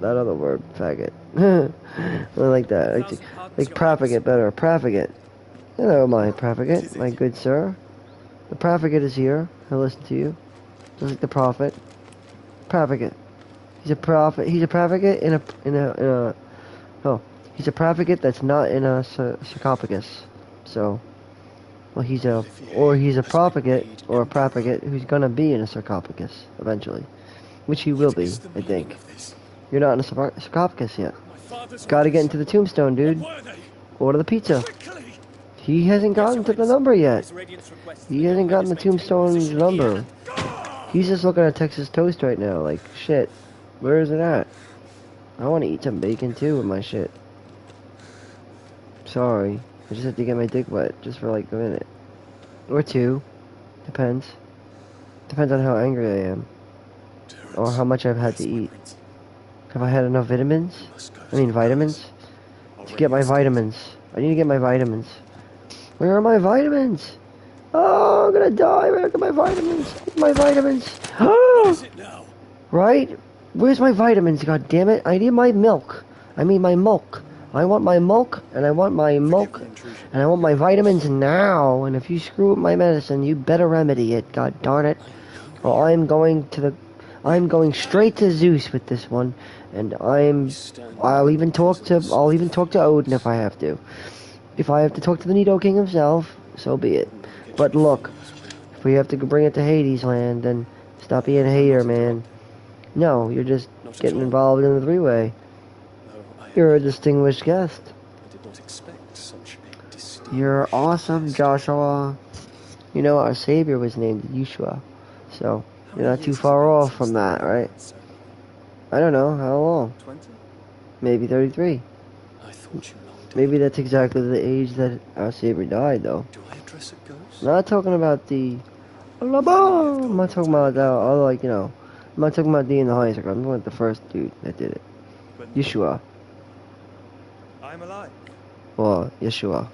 that other word, faggot. I like that. Like profligate better. Profligate. Hello, my profligate, my good sir. The profligate is here. He'll listen to you. Just like the prophet. Profligate. He's a prophet. He's a profligate in a. Oh, he's a profligate that's not in a sarcophagus. So, well, he's a profligate or a profligate who's gonna be in a sarcophagus eventually, which he will be, I think. You're not in a sarcophagus yet. Gotta get into the tombstone, dude. Order the pizza. He hasn't gotten to the number yet. He hasn't gotten the tombstone's number. He's just looking at Texas Toast right now, like, shit, where is it at? I want to eat some bacon too with my shit. Sorry, I just have to get my dick wet, just for like a minute. Or two. Depends. Depends on how angry I am. Or how much I've had to eat. Have I had enough vitamins? Vitamins? To get my vitamins. I need to get my vitamins. Where are my vitamins? Oh, I'm gonna die. Where are my vitamins? My vitamins. Oh! Right? Where's my vitamins, god damn it? I need my milk. I mean my milk. I want my milk, and I want my milk, and I want my vitamins now. And if you screw with my medicine, you better remedy it, god darn it. Or I'm going straight to Zeus with this one, and I'll even talk to Odin if I have to. If I have to talk to the Nido King himself, so be it. But look, if we have to bring it to Hades land, then stop being a hater, man. No, you're just getting involved in the three-way. You're a distinguished guest. You're awesome, Joshua. You know, our Savior was named Yeshua, so you're not too far off from that, right? I don't know, how long? Maybe 33. Maybe that's exactly the age that our Savior died, though. I'm not talking about the... I'm not talking about that, I'm not talking about D in the highest record. I'm talking about the first dude that did it. Yeshua. I'm alive. Or Yeshua.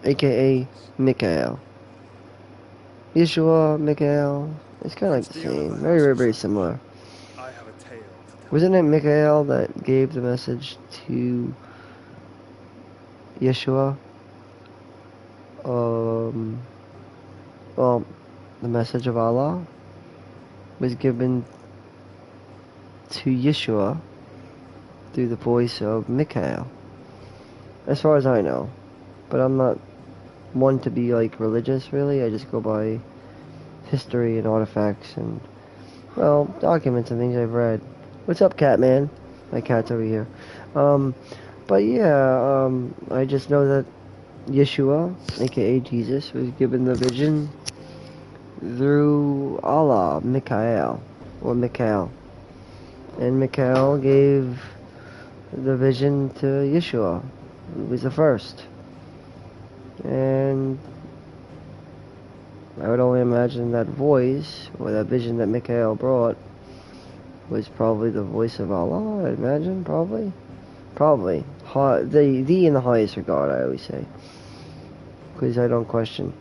AKA Mikhail. Yeshua, Mikhail. It's kind of like the same. Very, very, very similar. I have a tale to tell. Wasn't it Mikhail that gave the message to Yeshua? Well, the message of Allah was given to Yeshua through the voice of Mikhail. As far as I know. But I'm not one to be like religious, really. I just go by history and artifacts and, well, documents and things I've read. What's up, cat man? My cat's over here. But yeah, I just know that Yeshua, aka Jesus, was given the vision through Allah, Mikhail. And Mikhail gave the vision to Yeshua, who was the first. And I would only imagine that voice, or that vision that Mikhail brought, was probably the voice of Allah, I'd imagine, probably. Probably. The in the highest regard, I always say. Because I don't question.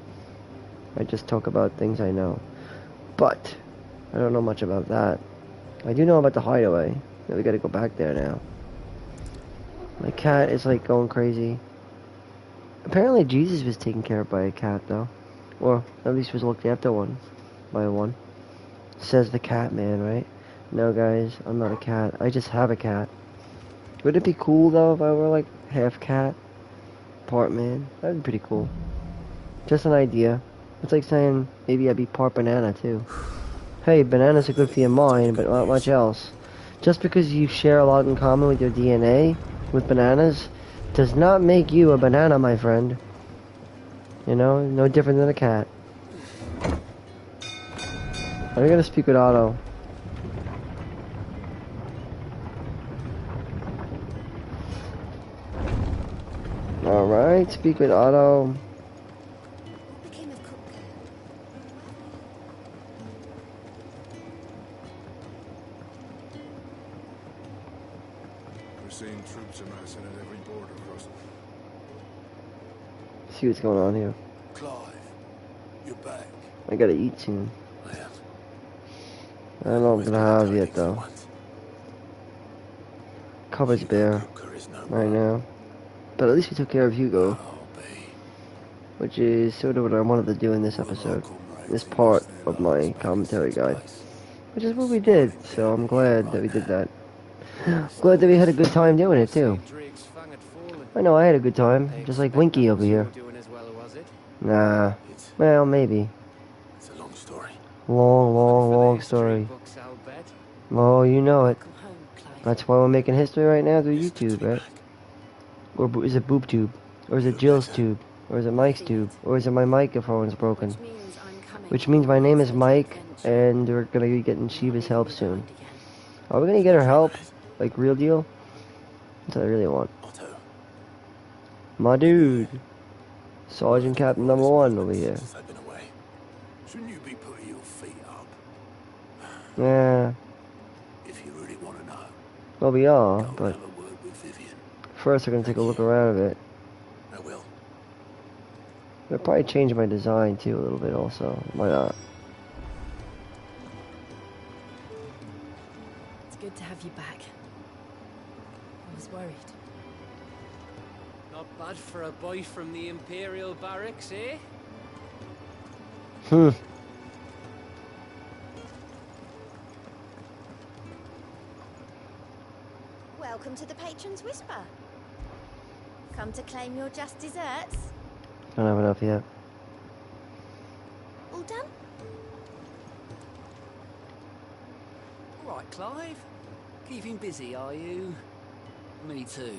I just talk about things I know. But, I don't know much about that. I do know about the hideaway. We gotta go back there now. My cat is like going crazy. Apparently Jesus was taken care of by a cat though. Or at least was looked after by one. Says the cat man, right? No guys, I'm not a cat. I just have a cat. Would it be cool though if I were like half cat, part man? That'd be pretty cool. Just an idea. It's like saying maybe I'd be part banana too. Hey, bananas are good for your mind, but not much else. Just because you share a lot in common with your DNA, with bananas, does not make you a banana, my friend. You know, no different than a cat. I'm gonna speak with Otto. Alright, speak with Otto. What became of Cook? We're seeing troops amassing at every border crossing. See what's going on here. Clive, you're back. I gotta eat soon. I am. I don't know what I'm gonna have yet though. Cupboard's bare right now. But at least we took care of Hugo. Which is sort of what I wanted to do in this episode. This part of my commentary guide. Which is what we did, so I'm glad that we did that. Glad that we had a good time doing it too. I know I had a good time, just like Winky over here. Nah, well maybe. It's a long story. Long story. Oh, you know it. That's why we're making history right now through YouTube, right? Or is it BoobTube? Or is it Jill's tube? Or is it Mike's tube? Or is it my microphone's broken? Which means my name is Mike, and we're gonna be getting Shiva's help soon. Are we gonna get her help? Like, real deal? That's what I really want. Otto. My dude. Sergeant Captain number 1 over here. Since I've been away. Shouldn't you be putting your feet up? Yeah. If you really want to know. Well, we are, Go but have a word with Vivian. first we're gonna take a look around a bit. I will. I'll probably change my design too a little bit also. Why not? It's good to have you back. I was worried. Not bad for a boy from the Imperial Barracks, eh? Welcome to the Patron's Whisper. Come to claim your just desserts. Don't have enough yet. All done? All right, Clive. Keeping busy, are you? Me too.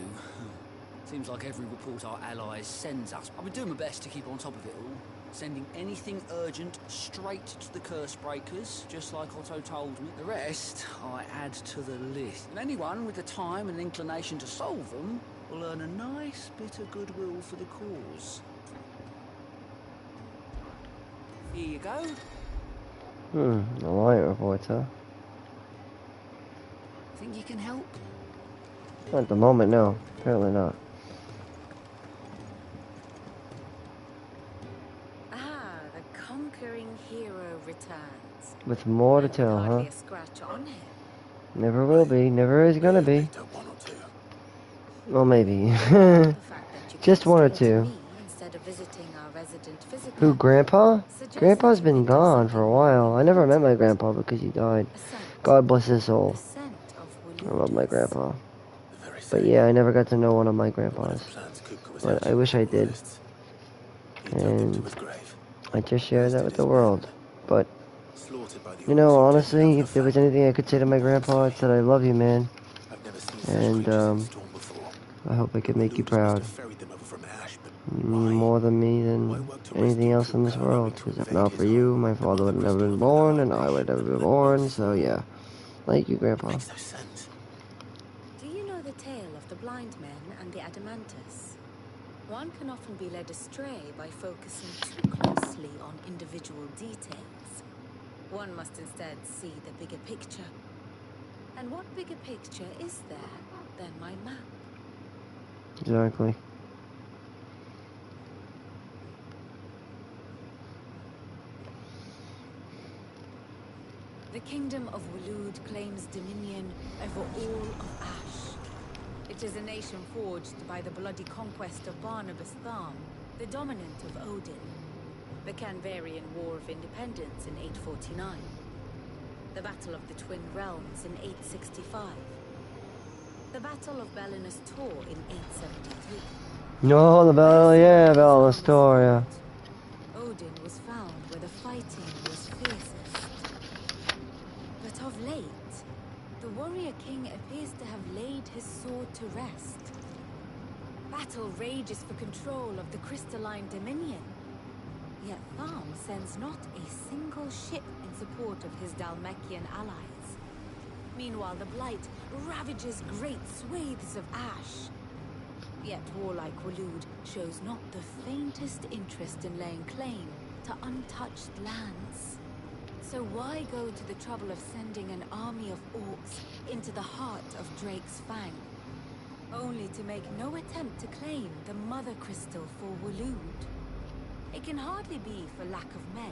Seems like every report our allies sends us. I've been doing my best to keep on top of it all. Sending anything urgent straight to the curse breakers, just like Otto told me. The rest, I add to the list. And anyone with the time and inclination to solve them will earn a nice bit of goodwill for the cause. Here you go. A light reports, huh? Think you can help? Not at the moment, no. Apparently not. Ah, the conquering hero returns. With more to tell, huh? Hardly a scratch on him. Never will be. Never is gonna be. Don't want to. Well, maybe. The fact that you Just came one or straight to two. me instead of visiting our resident visitor Who, Grandpa? suggests Grandpa's been we do gone for a something while. I never met my different. grandpa because he died. A scent. God bless his The soul. scent of I love my Wuludas. grandpa. The very But same. yeah, I never got to know one of my Whatever grandpas. plans Cook was But hatching I wish I on did. lists, he dug him to And his grave. I just share that with the world. But, Slaughtered by the you know, orders of honestly, David if there was Alpha. anything I could say to my grandpa, it's that I love you, man. I've never seen such And, creatures in storm before. I hope I could make you Ludus must proud. have ferried them over from Ash, but You mean more than me than anything else in this world. Because if not for you, my father would have never been born, and I would never been born, so yeah. Thank you, Grandpa. Makes no sense. Do you know the tale of the blind men and the Adamantus? One can often be led astray by focusing too closely on individual details. One must instead see the bigger picture. And what bigger picture is there than my map? Exactly. The kingdom of Wulud claims dominion over all of Ash. It is a nation forged by the bloody conquest of Barnabas Tharm, the dominant of Odin. The Canvarian War of Independence in 849. The Battle of the Twin Realms in 865. The Battle of Belinus Tor in 873. No, the battle, yeah, Battle of Astoria. Odin was found where the fighting was fiercest. But of late, the warrior king appears to have laid his sword to rest. Battle rages for control of the crystalline dominion. Yet Tharm sends not a single ship in support of his Dhalmekian allies. Meanwhile, the Blight ravages great swathes of ash. Yet warlike Waloed shows not the faintest interest in laying claim to untouched lands. So why go to the trouble of sending an army of orcs into the heart of Drake's Fang, only to make no attempt to claim the Mother Crystal for Waloed? It can hardly be for lack of men.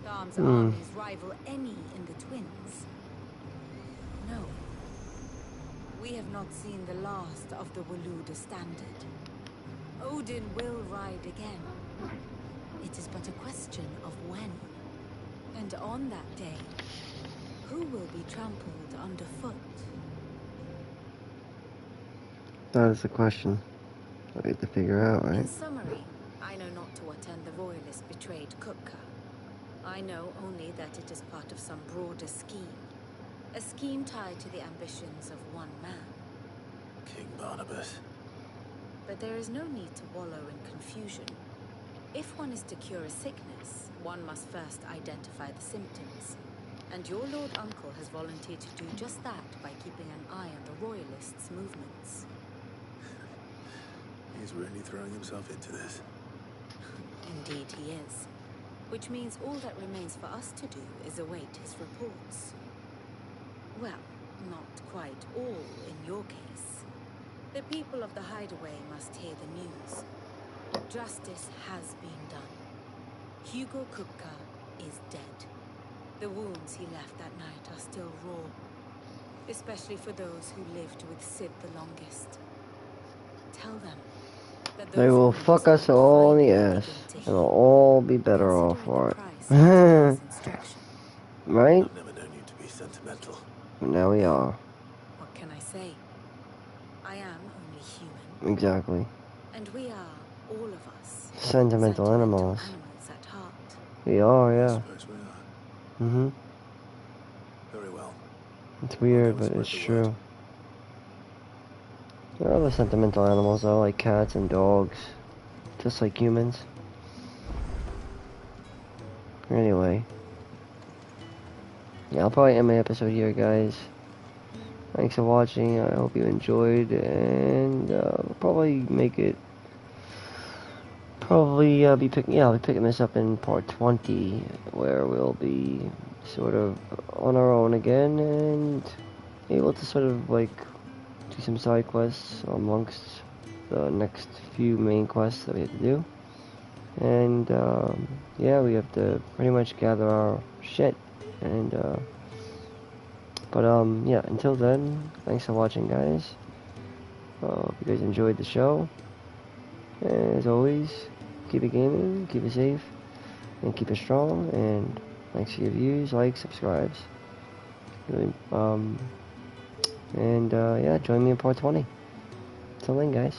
Tharm's armies rival any in the Twins. No. We have not seen the last of the Waloed standard. Odin will ride again. It is but a question of when. And on that day, who will be trampled underfoot? That is the question we have to figure out, In right? summary, I know not to what end the royalist betrayed Kupka. I know only that it is part of some broader scheme. A scheme tied to the ambitions of one man. King Barnabas. But there is no need to wallow in confusion. If one is to cure a sickness, one must first identify the symptoms. And your Lord Uncle has volunteered to do just that by keeping an eye on the royalists' movements. He's really throwing himself into this. Indeed he is. Which means all that remains for us to do is await his reports. Well, not quite all in your case. The people of the Hideaway must hear the news. Justice has been done. Hugo Kupka is dead. The wounds he left that night are still raw. Especially for those who lived with Sid the longest. Tell them that They will fuck us all in the ass, and we'll all be better off for it. Right? I've never known you to be sentimental. Now we are. What can I say? I am only human. Exactly. And we are, all of us, Sentimental animals. at heart. We are, I yeah. suppose we are. Mm-hmm. Very well. It's weird, I'll go but it's spread the word. true. There are other sentimental animals though, like cats and dogs. Just like humans. Anyway. Yeah, I'll probably end my episode here, guys. Thanks for watching. I hope you enjoyed, and we'll probably make it. Probably I'll be picking this up in part 20, where we'll be sort of on our own again and able to sort of like do some side quests amongst the next few main quests that we have to do. And yeah, we have to pretty much gather our shit. And yeah, until then, thanks for watching, guys. Hope you guys enjoyed the show. And as always, keep it gaming, keep it safe, and keep it strong. And thanks for your views, likes, subscribes. Really, yeah, join me in part 20. Till then, guys.